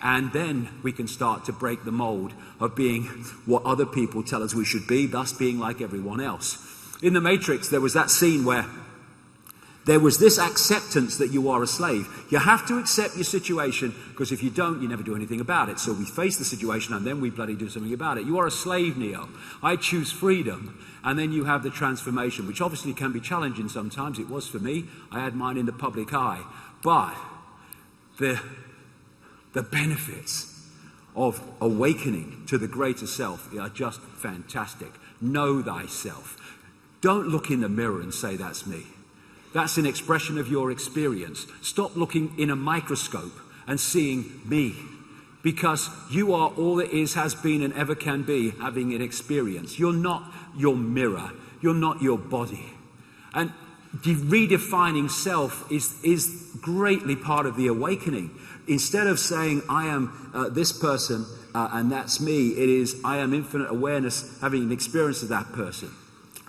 And then we can start to break the mold of being what other people tell us we should be, thus being like everyone else. In The Matrix, there was that scene where there was this acceptance that you are a slave. You have to accept your situation, because if you don't, you never do anything about it. So we face the situation and then we bloody do something about it. You are a slave, Neo. I choose freedom. And then you have the transformation, which obviously can be challenging sometimes. It was for me. I had mine in the public eye. But the benefits of awakening to the greater self are just fantastic. Know thyself. Don't look in the mirror and say, that's me. That's an expression of your experience. Stop looking in a microscope and seeing me, because you are all that is, has been, and ever can be, having an experience. You're not your mirror. You're not your body. And redefining self is greatly part of the awakening. Instead of saying, I am this person and that's me, it is, I am infinite awareness having an experience of that person.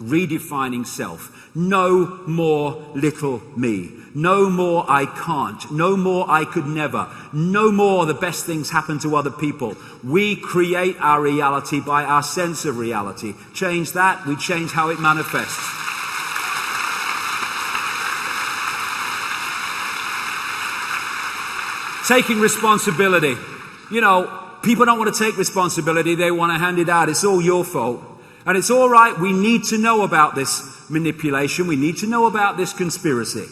Redefining self. No more little me. No more I can't. No more I could never. No more the best things happen to other people. We create our reality by our sense of reality. Change that, we change how it manifests. Taking responsibility. People don't want to take responsibility. They want to hand it out. It's all your fault. And it's all right, we need to know about this manipulation, we need to know about this conspiracy,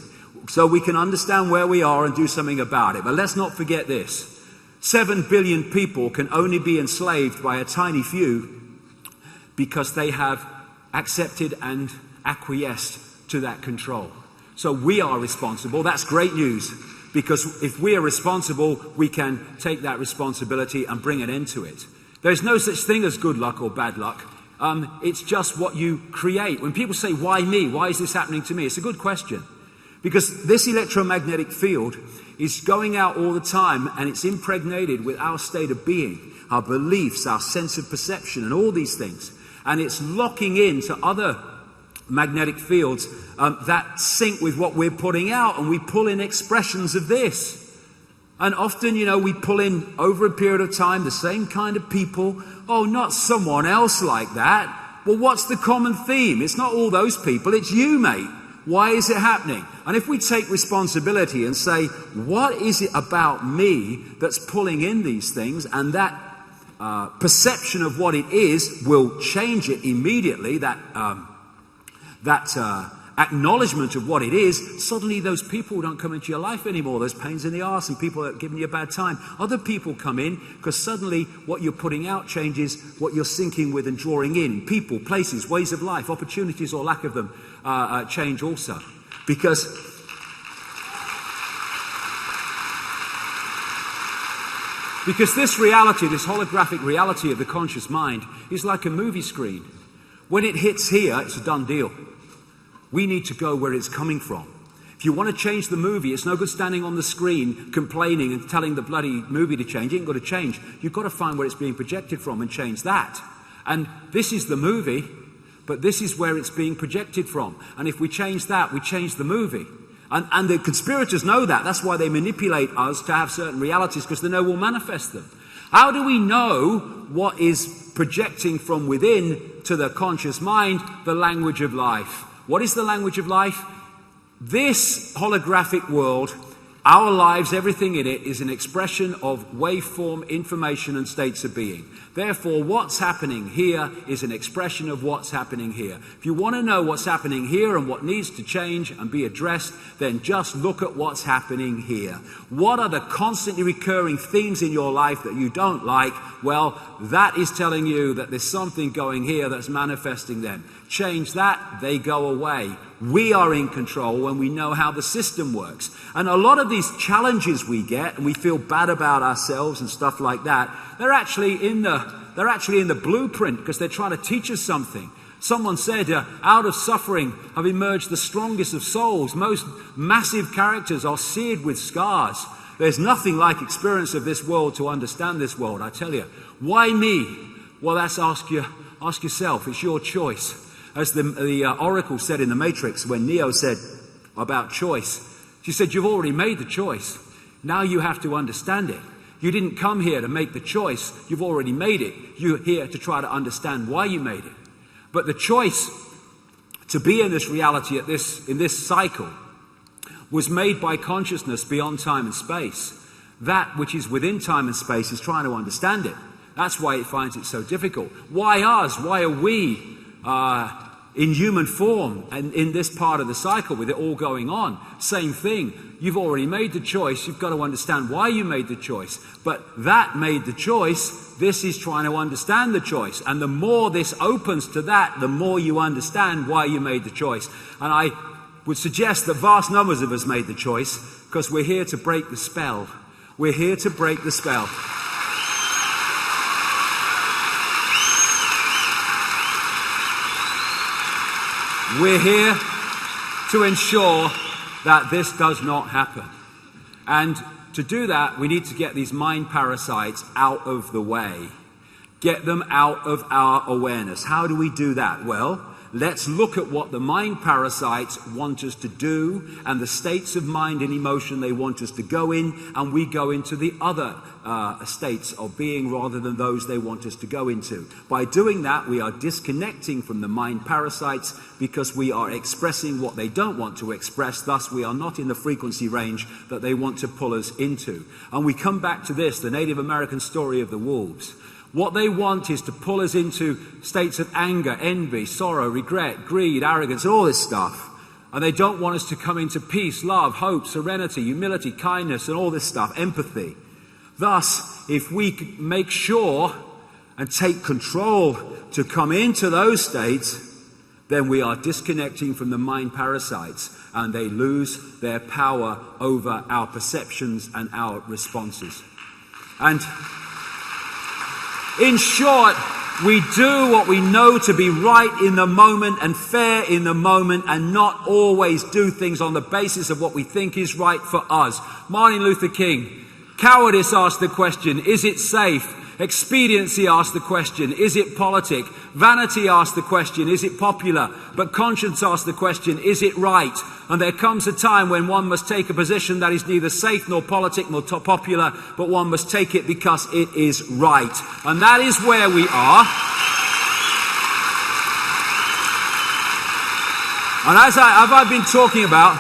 so we can understand where we are and do something about it. But let's not forget this. 7 billion people can only be enslaved by a tiny few because they have accepted and acquiesced to that control. So we are responsible. That's great news, because if we are responsible, we can take that responsibility and bring an end to it. There's no such thing as good luck or bad luck. It's just what you create. When people say, why me? Why is this happening to me? It's a good question. Because this electromagnetic field is going out all the time, and it's impregnated with our state of being, our beliefs, our sense of perception, and all these things. And it's locking into other magnetic fields that sync with what we're putting out, and we pull in expressions of this. And often, we pull in, over a period of time, the same kind of people. Oh, not someone else like that. Well, what's the common theme? It's not all those people, it's you, mate. Why is it happening? And if we take responsibility and say, what is it about me that's pulling in these things? And that perception of what it is will change it immediately. That acknowledgement of what it is, suddenly those people don't come into your life anymore. Those pains in the arse and people that are giving you a bad time. Other people come in because suddenly what you're putting out changes what you're syncing with and drawing in. People, places, ways of life, opportunities or lack of them change also. Because this reality, this holographic reality of the conscious mind is like a movie screen. When it hits here, it's a done deal. We need to go where it's coming from. If you want to change the movie, it's no good standing on the screen complaining and telling the bloody movie to change. It ain't got to change. You've got to find where it's being projected from and change that. And this is the movie, but this is where it's being projected from. And if we change that, we change the movie. And the conspirators know that. That's why they manipulate us to have certain realities, because they know we'll manifest them. How do we know what is projecting from within to the conscious mind? The language of life. What is the language of life? This holographic world, our lives, everything in it, is an expression of waveform, information, and states of being. Therefore, what's happening here is an expression of what's happening here. If you want to know what's happening here and what needs to change and be addressed, then just look at what's happening here. What are the constantly recurring themes in your life that you don't like? Well, that is telling you that there's something going here that's manifesting them. Change that, they go away. We are in control when we know how the system works. And a lot of these challenges we get, and we feel bad about ourselves and stuff like that, they're actually in the blueprint, because they're trying to teach us something. Someone said, out of suffering have emerged the strongest of souls. Most massive characters are seared with scars. There's nothing like experience of this world to understand this world, I tell you. Why me? Well, that's ask yourself. It's your choice. As the oracle said in the Matrix, when Neo said about choice, she said, you've already made the choice. Now you have to understand it. You didn't come here to make the choice. You've already made it. You're here to try to understand why you made it. But the choice to be in this reality in this cycle was made by consciousness beyond time and space. That which is within time and space is trying to understand it. That's why it finds it so difficult. Why us? Why are we in human form and in this part of the cycle with it all going on? Same thing. You've already made the choice. You've got to understand why you made the choice. But that made the choice. This is trying to understand the choice. And the more this opens to that, the more you understand why you made the choice. And I would suggest that vast numbers of us made the choice because we're here to break the spell. We're here to break the spell. We're here to ensure that this does not happen. And to do that, we need to get these mind parasites out of the way. Get them out of our awareness. How do we do that? Well, let's look at what the mind parasites want us to do and the states of mind and emotion they want us to go in, and we go into the other states of being rather than those they want us to go into. By doing that, we are disconnecting from the mind parasites because we are expressing what they don't want to express. Thus, we are not in the frequency range that they want to pull us into. And we come back to this, the Native American story of the wolves. What they want is to pull us into states of anger, envy, sorrow, regret, greed, arrogance, all this stuff. And they don't want us to come into peace, love, hope, serenity, humility, kindness, and all this stuff, empathy. Thus, if we make sure and take control to come into those states, then we are disconnecting from the mind parasites, and they lose their power over our perceptions and our responses. And in short, we do what we know to be right in the moment and fair in the moment, and not always do things on the basis of what we think is right for us. Martin Luther King, cowardice asked the question, is it safe? Expediency asked the question, is it politic? Vanity asked the question, is it popular? But conscience asked the question, is it right? And there comes a time when one must take a position that is neither safe nor politic nor popular, but one must take it because it is right. And that is where we are. And as I've been talking about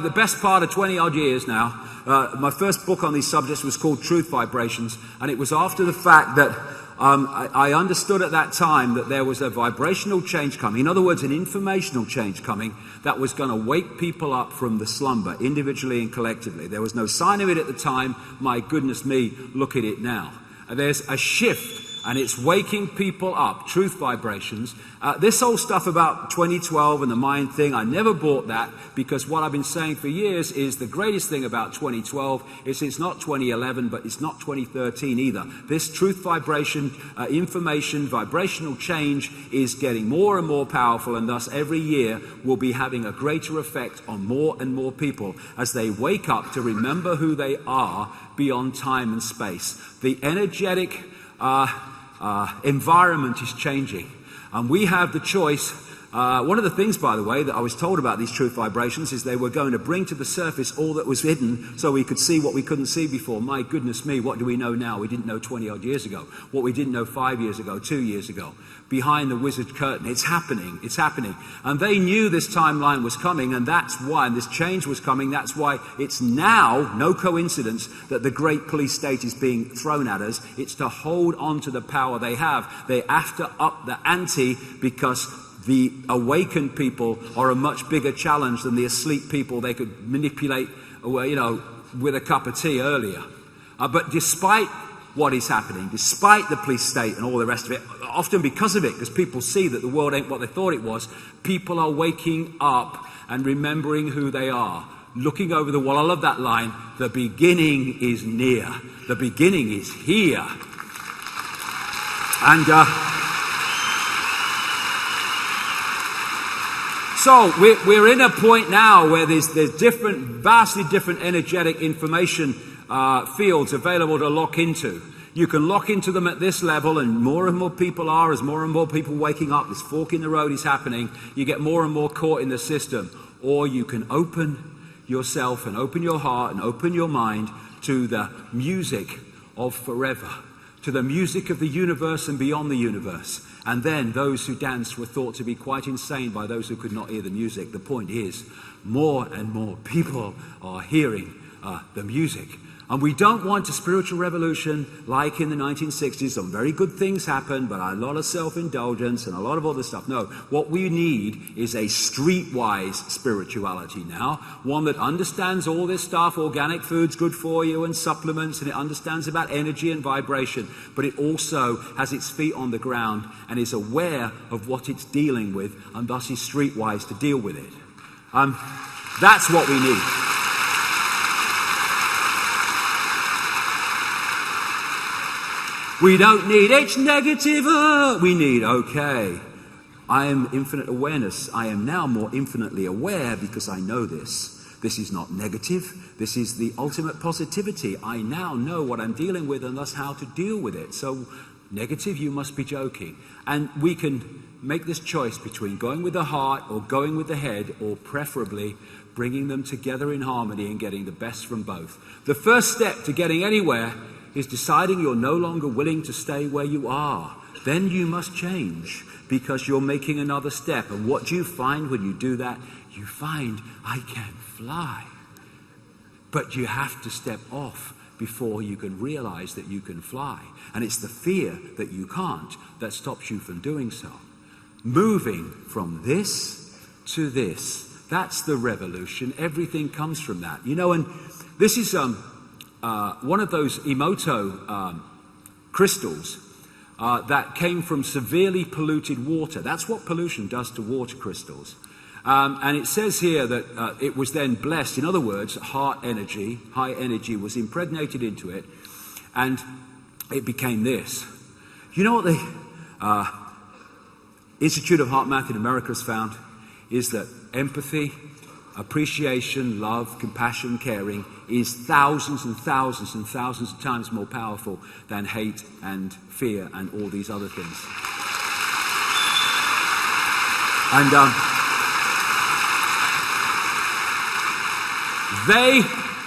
the best part of 20 odd years now, my first book on these subjects was called Truth Vibrations, and it was after the fact that I understood at that time that there was a vibrational change coming. In other words, an informational change coming that was going to wake people up from the slumber, individually and collectively. There was no sign of it at the time. My goodness me, look at it now. There's a shift, And it's waking people up, truth vibrations. This whole stuff about 2012 and the mind thing, I never bought that, because what I've been saying for years is the greatest thing about 2012 is it's not 2011, but it's not 2013 either. This truth vibration, information, vibrational change is getting more and more powerful, and thus every year will be having a greater effect on more and more people as they wake up to remember who they are beyond time and space. The energetic environment is changing, and we have the choice. One of the things, by the way, that I was told about these truth vibrations is they were going to bring to the surface all that was hidden so we could see what we couldn't see before. My goodness me, what do we know now? We didn't know 20 odd years ago. What we didn't know 5 years ago, 2 years ago. Behind the wizard curtain, it's happening, it's happening. And they knew this timeline was coming, and that's why, and this change was coming, that's why it's now, no coincidence, that the great police state is being thrown at us. It's to hold on to the power they have. They have to up the ante, because the awakened people are a much bigger challenge than the asleep people they could manipulate, with a cup of tea earlier. But despite what is happening, despite the police state and all the rest of it, often because of it, because people see that the world ain't what they thought it was, people are waking up and remembering who they are. Looking over the wall, I love that line, the beginning is near. The beginning is here. And so we're in a point now where there's vastly different energetic information fields available to lock into. You can lock into them at this level, and more people are, as more and more people waking up, this fork in the road is happening, you get more and more caught in the system. Or you can open yourself and open your heart and open your mind to the music of forever, to the music of the universe and beyond the universe. And then those who danced were thought to be quite insane by those who could not hear the music. The point is, more and more people are hearing the music. And we don't want a spiritual revolution like in the 1960s. Some very good things happened, but a lot of self-indulgence and a lot of other stuff. No, what we need is a streetwise spirituality now, one that understands all this stuff, organic food's good for you and supplements, and it understands about energy and vibration, but it also has its feet on the ground and is aware of what it's dealing with, and thus is streetwise to deal with it. That's what we need. We don't need, it's negative, we need, okay, I am infinite awareness. I am now more infinitely aware because I know this. This is not negative, this is the ultimate positivity. I now know what I'm dealing with and thus how to deal with it. So, negative, you must be joking. And we can make this choice between going with the heart or going with the head, or preferably bringing them together in harmony and getting the best from both. The first step to getting anywhere is deciding you're no longer willing to stay where you are. Then you must change, because you're making another step. And what do you find when you do that? You find, I can fly. But you have to step off before you can realize that you can fly. And it's the fear that you can't that stops you from doing so. Moving from this to this, that's the revolution. Everything comes from that. And this is one of those Emoto crystals that came from severely polluted water. That's what pollution does to water crystals. And it says here that it was then blessed. In other words, high energy was impregnated into it, and it became this. You know what the Institute of Heart Math in America has found? Is that empathy, appreciation, love, compassion, caring is thousands and thousands and thousands of times more powerful than hate and fear and all these other things. And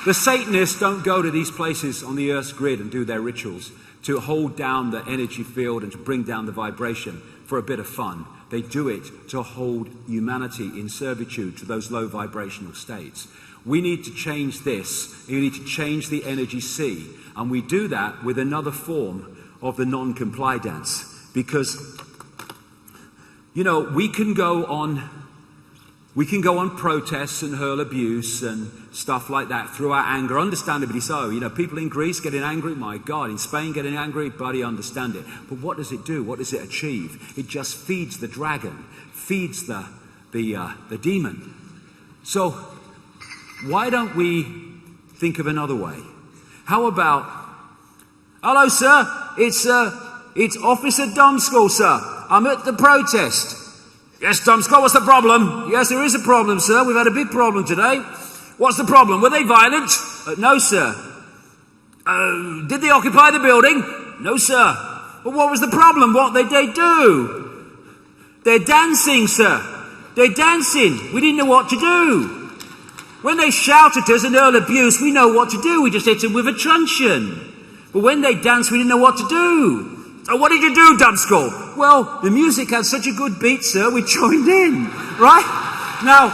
the Satanists don't go to these places on the Earth's grid and do their rituals to hold down the energy field and to bring down the vibration for a bit of fun. They do it to hold humanity in servitude to those low vibrational states. We need to change this. We need to change the energy sea. And we do that with another form of the non-comply dance. Because, we can go on We can go on protests and hurl abuse and stuff like that through our anger, understandably so. You know, people in Greece getting angry, my God. In Spain getting angry, bloody understand it. But what does it do? What does it achieve? It just feeds the dragon, feeds the demon. So why don't we think of another way? How about, hello, sir. It's Officer Dumskull, sir. I'm at the protest. Yes, Dumskull, what's the problem? Yes, there is a problem, sir. We've had a big problem today. What's the problem? Were they violent? No, sir. Did they occupy the building? No, sir. But what was the problem? What did they do? They're dancing, sir. They're dancing. We didn't know what to do. When they shout at us and hurl abuse, we know what to do. We just hit them with a truncheon. But when they dance, we didn't know what to do. So what did you do, Dumskull? Well, the music had such a good beat, sir, we joined in. Right? Now,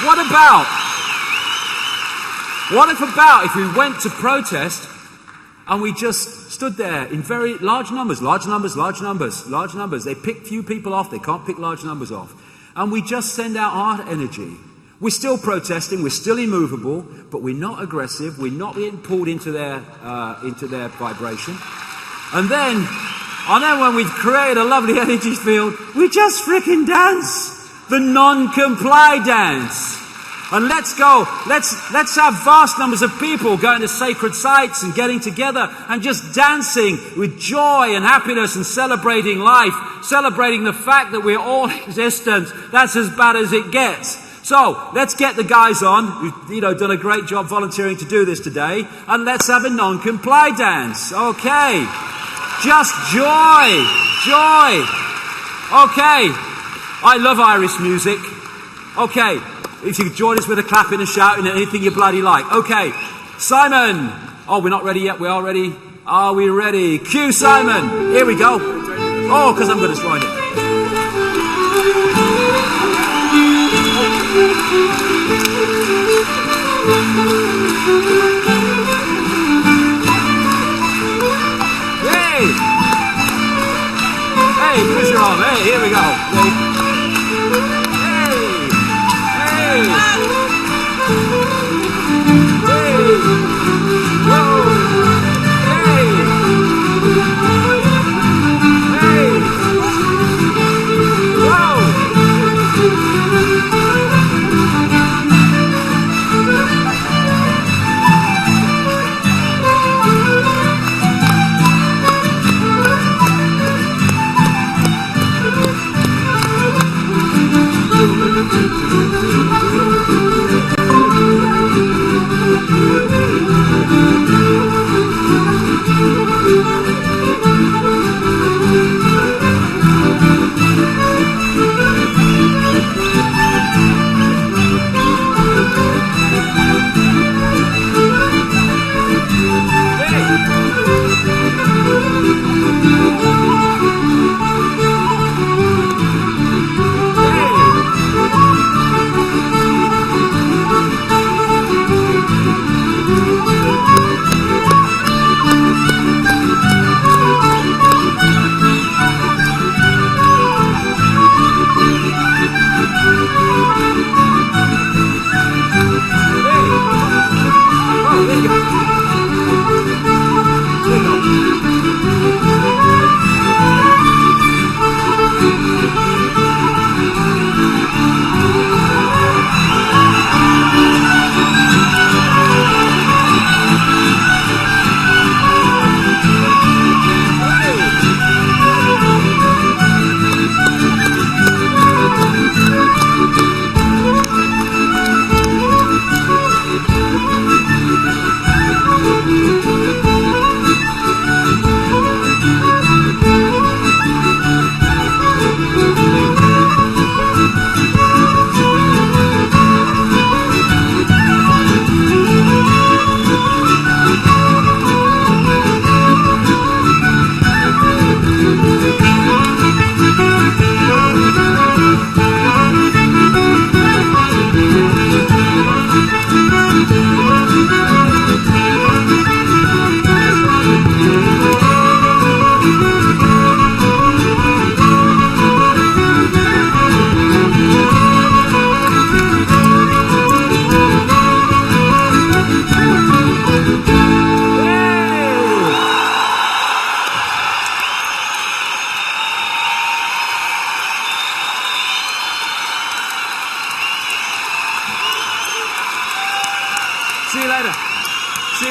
what if we went to protest and we just stood there in very large numbers. They pick few people off, they can't pick large numbers off. And we just send out our energy. We're still protesting, we're still immovable, but we're not aggressive, we're not getting pulled into their vibration. And then when we've created a lovely energy field, we just frickin' dance. The non-comply dance. And let's have vast numbers of people going to sacred sites and getting together and just dancing with joy and happiness and celebrating life, celebrating the fact that we're all existent. That's as bad as it gets. So, let's get the guys on who've, done a great job volunteering to do this today, and let's have a non-comply dance. Okay. Just joy. Okay. I love Irish music. Okay. If you could join us with a clapping and shouting and anything you bloody like. Okay. Simon. Oh, we're not ready yet. We are ready. Are we ready? Cue Simon. Here we go. Oh, because I'm good at sliding it. Hey, give us your arm. Hey, here we go. Hey. Whoa.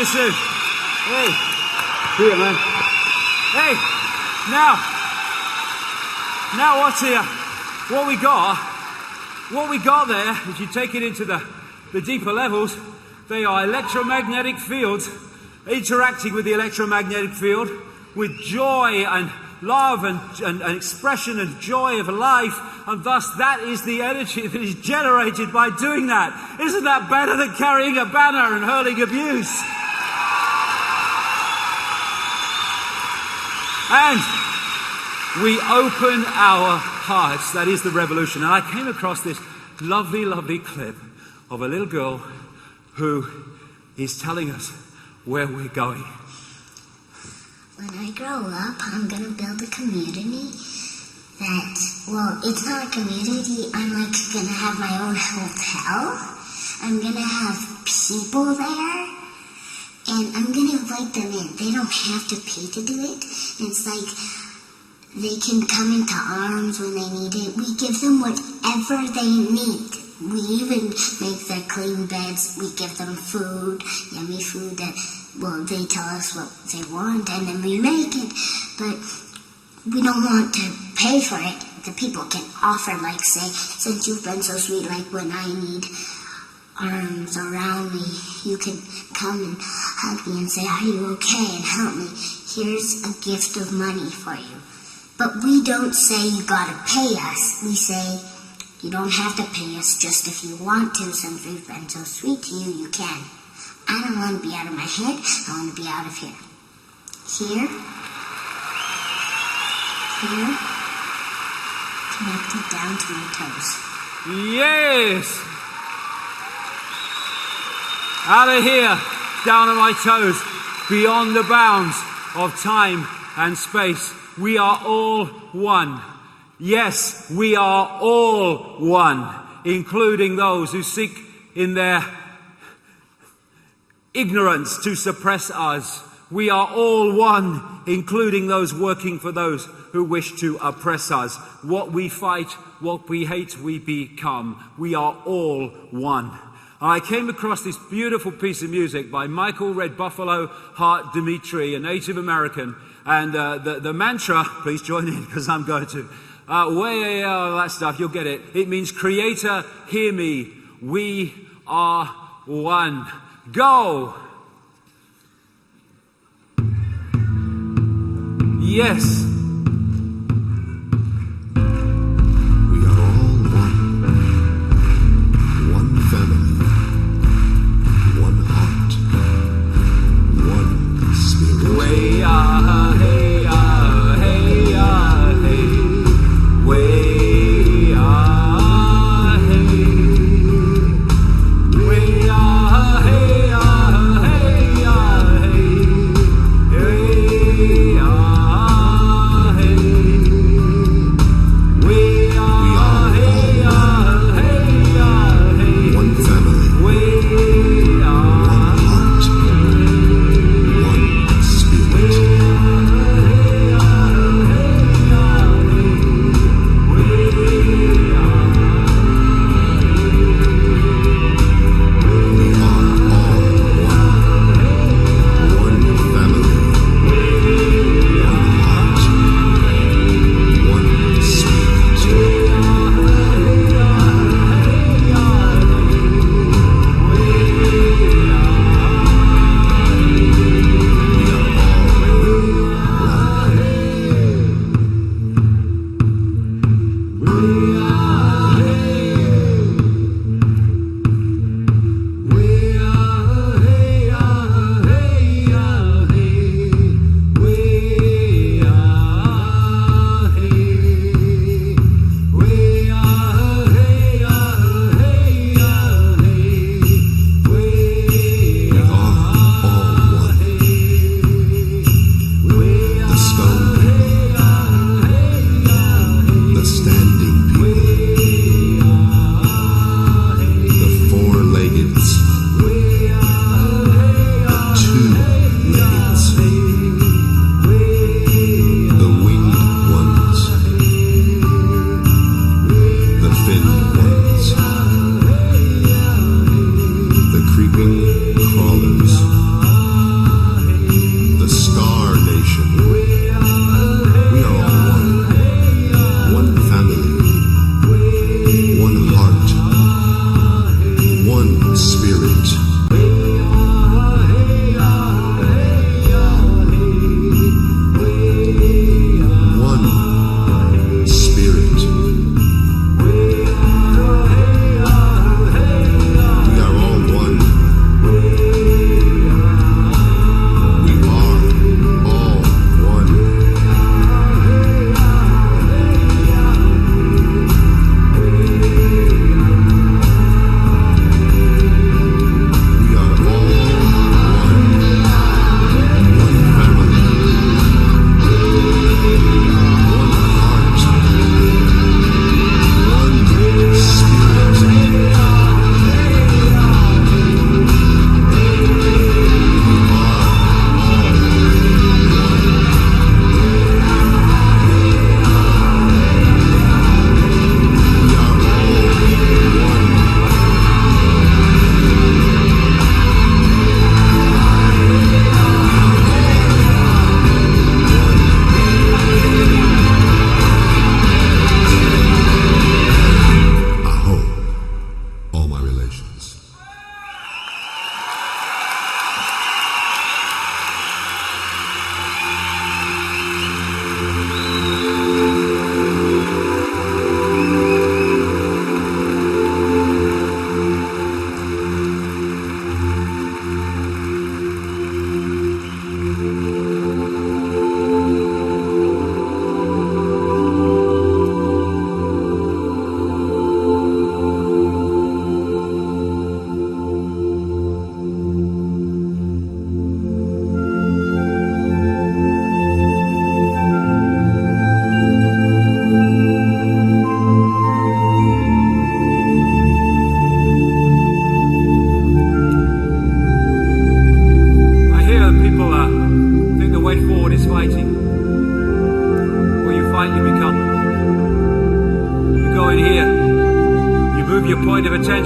you soon. Hey. See you, man. Hey, now what's here? What we got there, if you take it into the deeper levels, they are electromagnetic fields interacting with the electromagnetic field with joy and love and expression and joy of life, and thus that is the energy that is generated by doing that. Isn't that better than carrying a banner and hurling abuse? And we open our hearts. That is the revolution. And I came across this lovely, lovely clip of a little girl who is telling us where we're going. When I grow up, I'm going to build a community that, well, it's not a community. I'm like going to have my own hotel. I'm going to have people there. And I'm going to invite them in. They don't have to pay to do it. It's like they can come into arms when they need it. We give them whatever they need. We even make their clean beds. We give them food, yummy food that, well, they tell us what they want and then we make it. But we don't want to pay for it. The people can offer, like, say, since you've been so sweet, like when I need arms around me, you can come and hug me and say, are you okay, and help me. Here's a gift of money for you. But we don't say you gotta pay us. We say you don't have to pay us, just if you want to. Since we've been so sweet to you, you can. I don't want to be out of my head. I want to be out of here. Here. Here. Connected down to my toes. Yes! Out of here, down on my toes, beyond the bounds of time and space. We are all one. Yes, we are all one, including those who seek in their ignorance to suppress us. We are all one, including those working for those who wish to oppress us. What we fight, what we hate, we become. We are all one. I came across this beautiful piece of music by Michael Red Buffalo Hart Dimitri, a Native American. And the mantra, please join in because I'm going to, way all that stuff, you'll get it. It means, Creator, hear me, we are one. Go! Yes. We are all one. One family. One heart. One spirit. We are, hey, hey, hey. We are, hey. We are, hey, hey, hey. We are.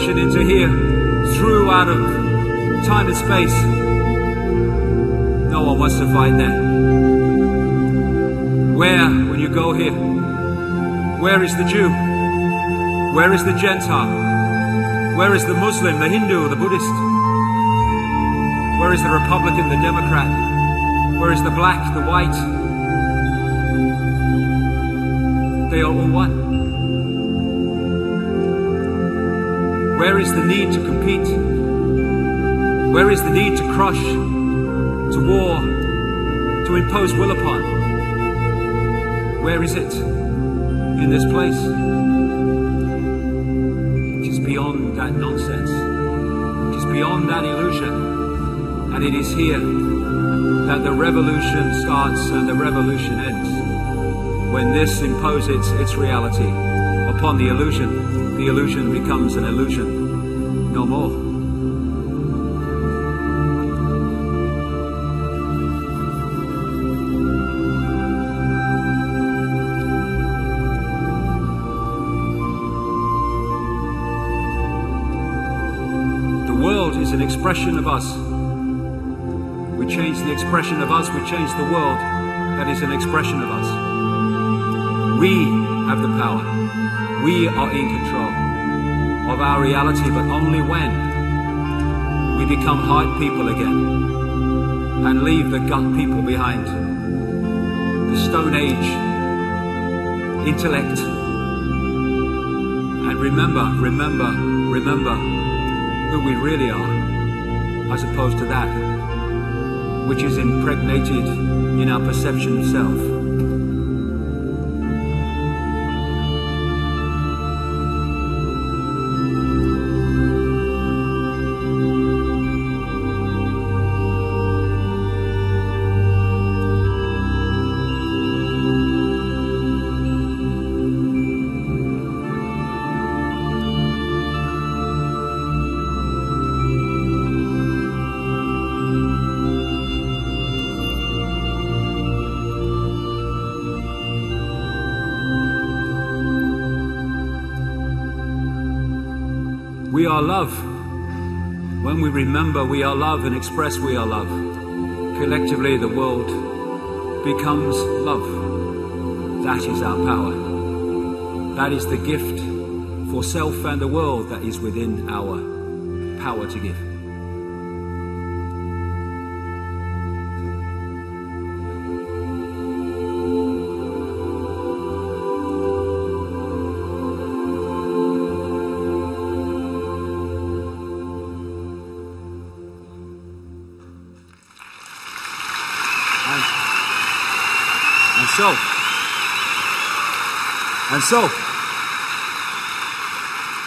Into here, through out of time and space. No one wants to fight there. Where, when you go here, where is the Jew? Where is the Gentile? Where is the Muslim, the Hindu, the Buddhist? Where is the Republican, the Democrat? Where is the black, the white? They are all one. Where is the need to compete? Where is the need to crush, to war, to impose will upon? Where is it? In this place? It is beyond that nonsense. It is beyond that illusion. And it is here that the revolution starts and the revolution ends. When this imposes its reality upon the illusion becomes an illusion no more. The world is an expression of us. We change the expression of us, we change the world that is an expression of us. We have the power. We are in control of our reality, but only when we become heart people again and leave the gut people behind. The Stone Age intellect. And remember who we really are, as opposed to that which is impregnated in our perception of self. We are love. When we remember we are love and express we are love, collectively the world becomes love. That is our power. That is the gift for self and the world that is within our power to give.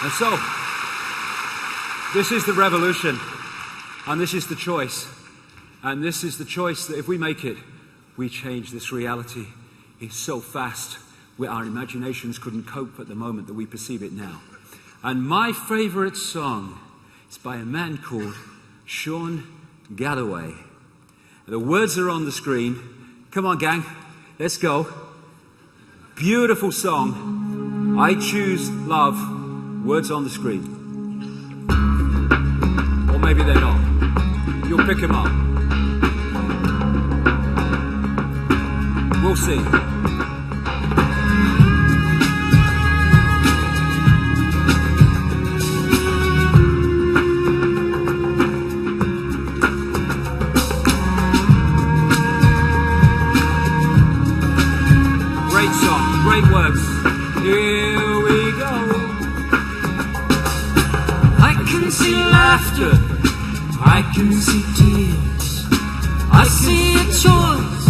And so, this is the revolution, and this is the choice, and this is the choice that if we make it, we change this reality. It's so fast, where our imaginations couldn't cope at the moment that we perceive it now. And my favorite song is by a man called Sean Galloway. The words are on the screen. Come on, gang, let's go. Beautiful song, I Choose Love, words on the screen. Or maybe they're not. You'll pick them up. We'll see. Great song, great words. Here we go. I can see laughter, I can see tears, I see a choice,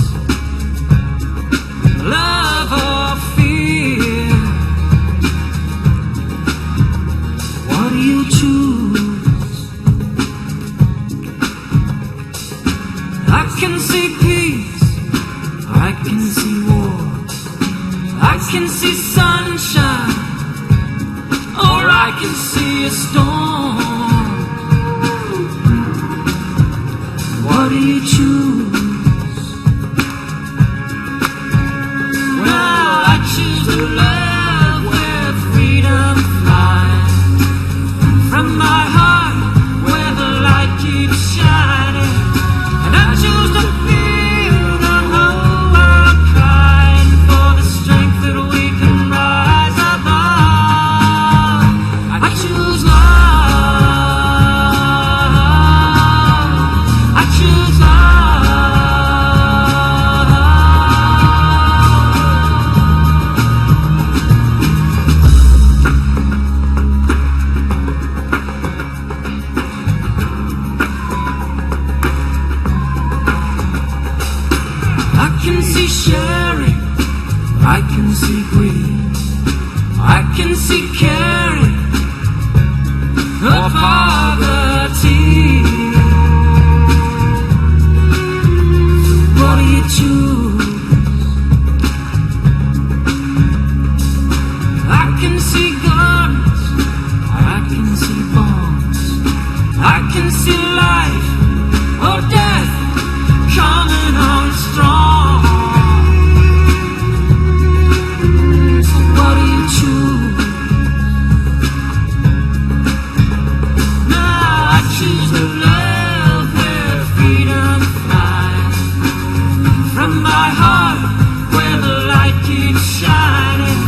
love or fear. What do you choose? I can see peace, I can see war, I can see sunshine, or I can see a storm. What do you choose? Well, I choose to love where freedom flies from my heart, where the light keeps shining, and I choose to feel the whole world crying for the strength that we can rise above. I choose love. I choose love. I can see sharing, I can see greed, I can see caring or poverty. So what do you choose? I can see guns, I can see bombs, I can see life or death coming on strong. So what do you choose? Now I choose to love where freedom flies from my heart, where the light keeps shining,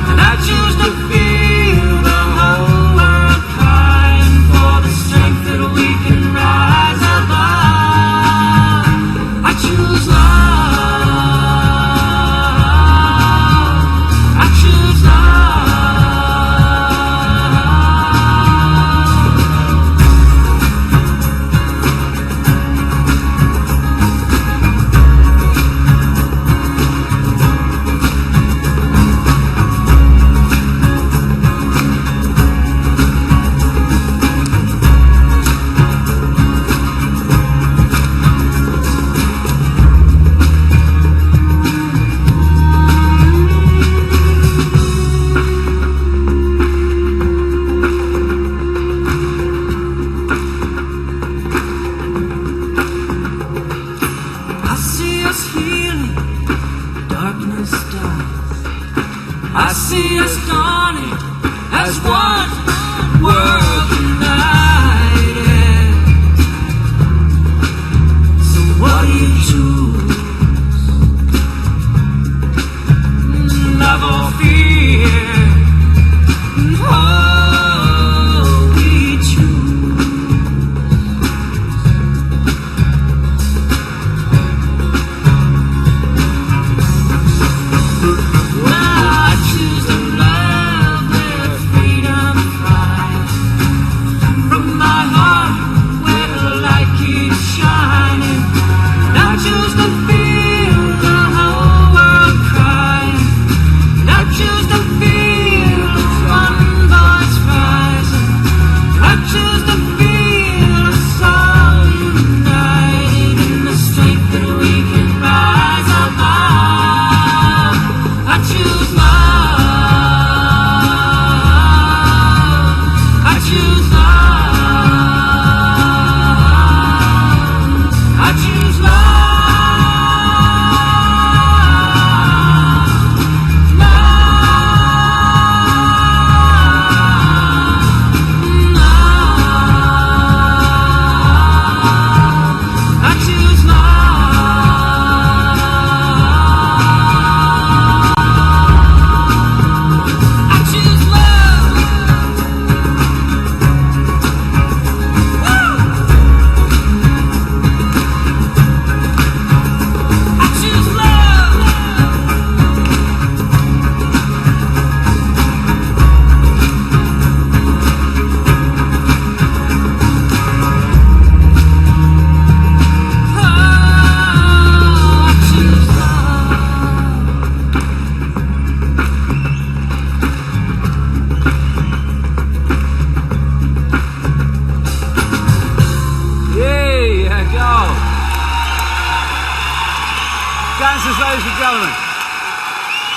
and I choose to feel the whole world crying for the strength that we can rise above. I choose love. I choose I see us healing, darkness dies. I see us dawning as one world united. So what do you choose? Love or fear? Oh, we choose. Well, I choose to love where freedom flies from my heart, where the light keeps shining, and I choose to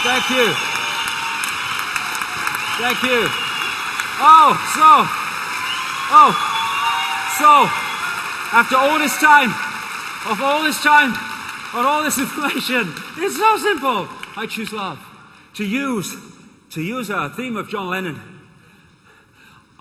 Thank you. Thank you. So, after all this time, and all this information, it's so simple. I choose love. To use a theme of John Lennon.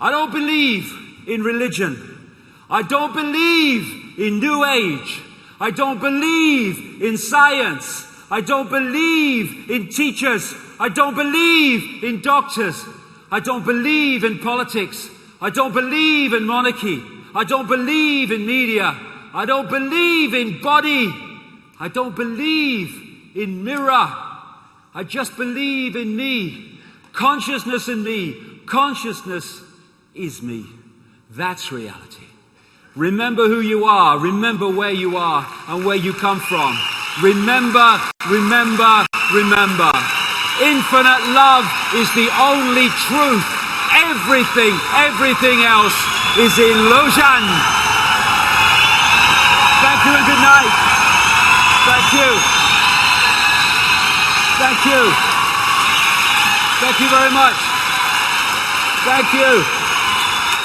I don't believe in religion. I don't believe in New Age. I don't believe in science. I don't believe in teachers. I don't believe in doctors. I don't believe in politics. I don't believe in monarchy. I don't believe in media. I don't believe in body. I don't believe in mirror. I just believe in me. Consciousness in me. Consciousness is me. That's reality. Remember who you are. Remember where you are and where you come from. Remember, remember, remember. Infinite love is the only truth. Everything else is illusion. Thank you and good night. Thank you. Thank you. Thank you very much. Thank you.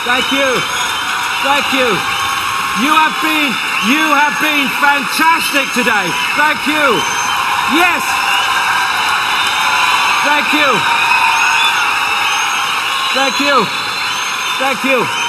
Thank you. Thank you. You have been fantastic today. Thank you. Yes. Thank you. Thank you. Thank you.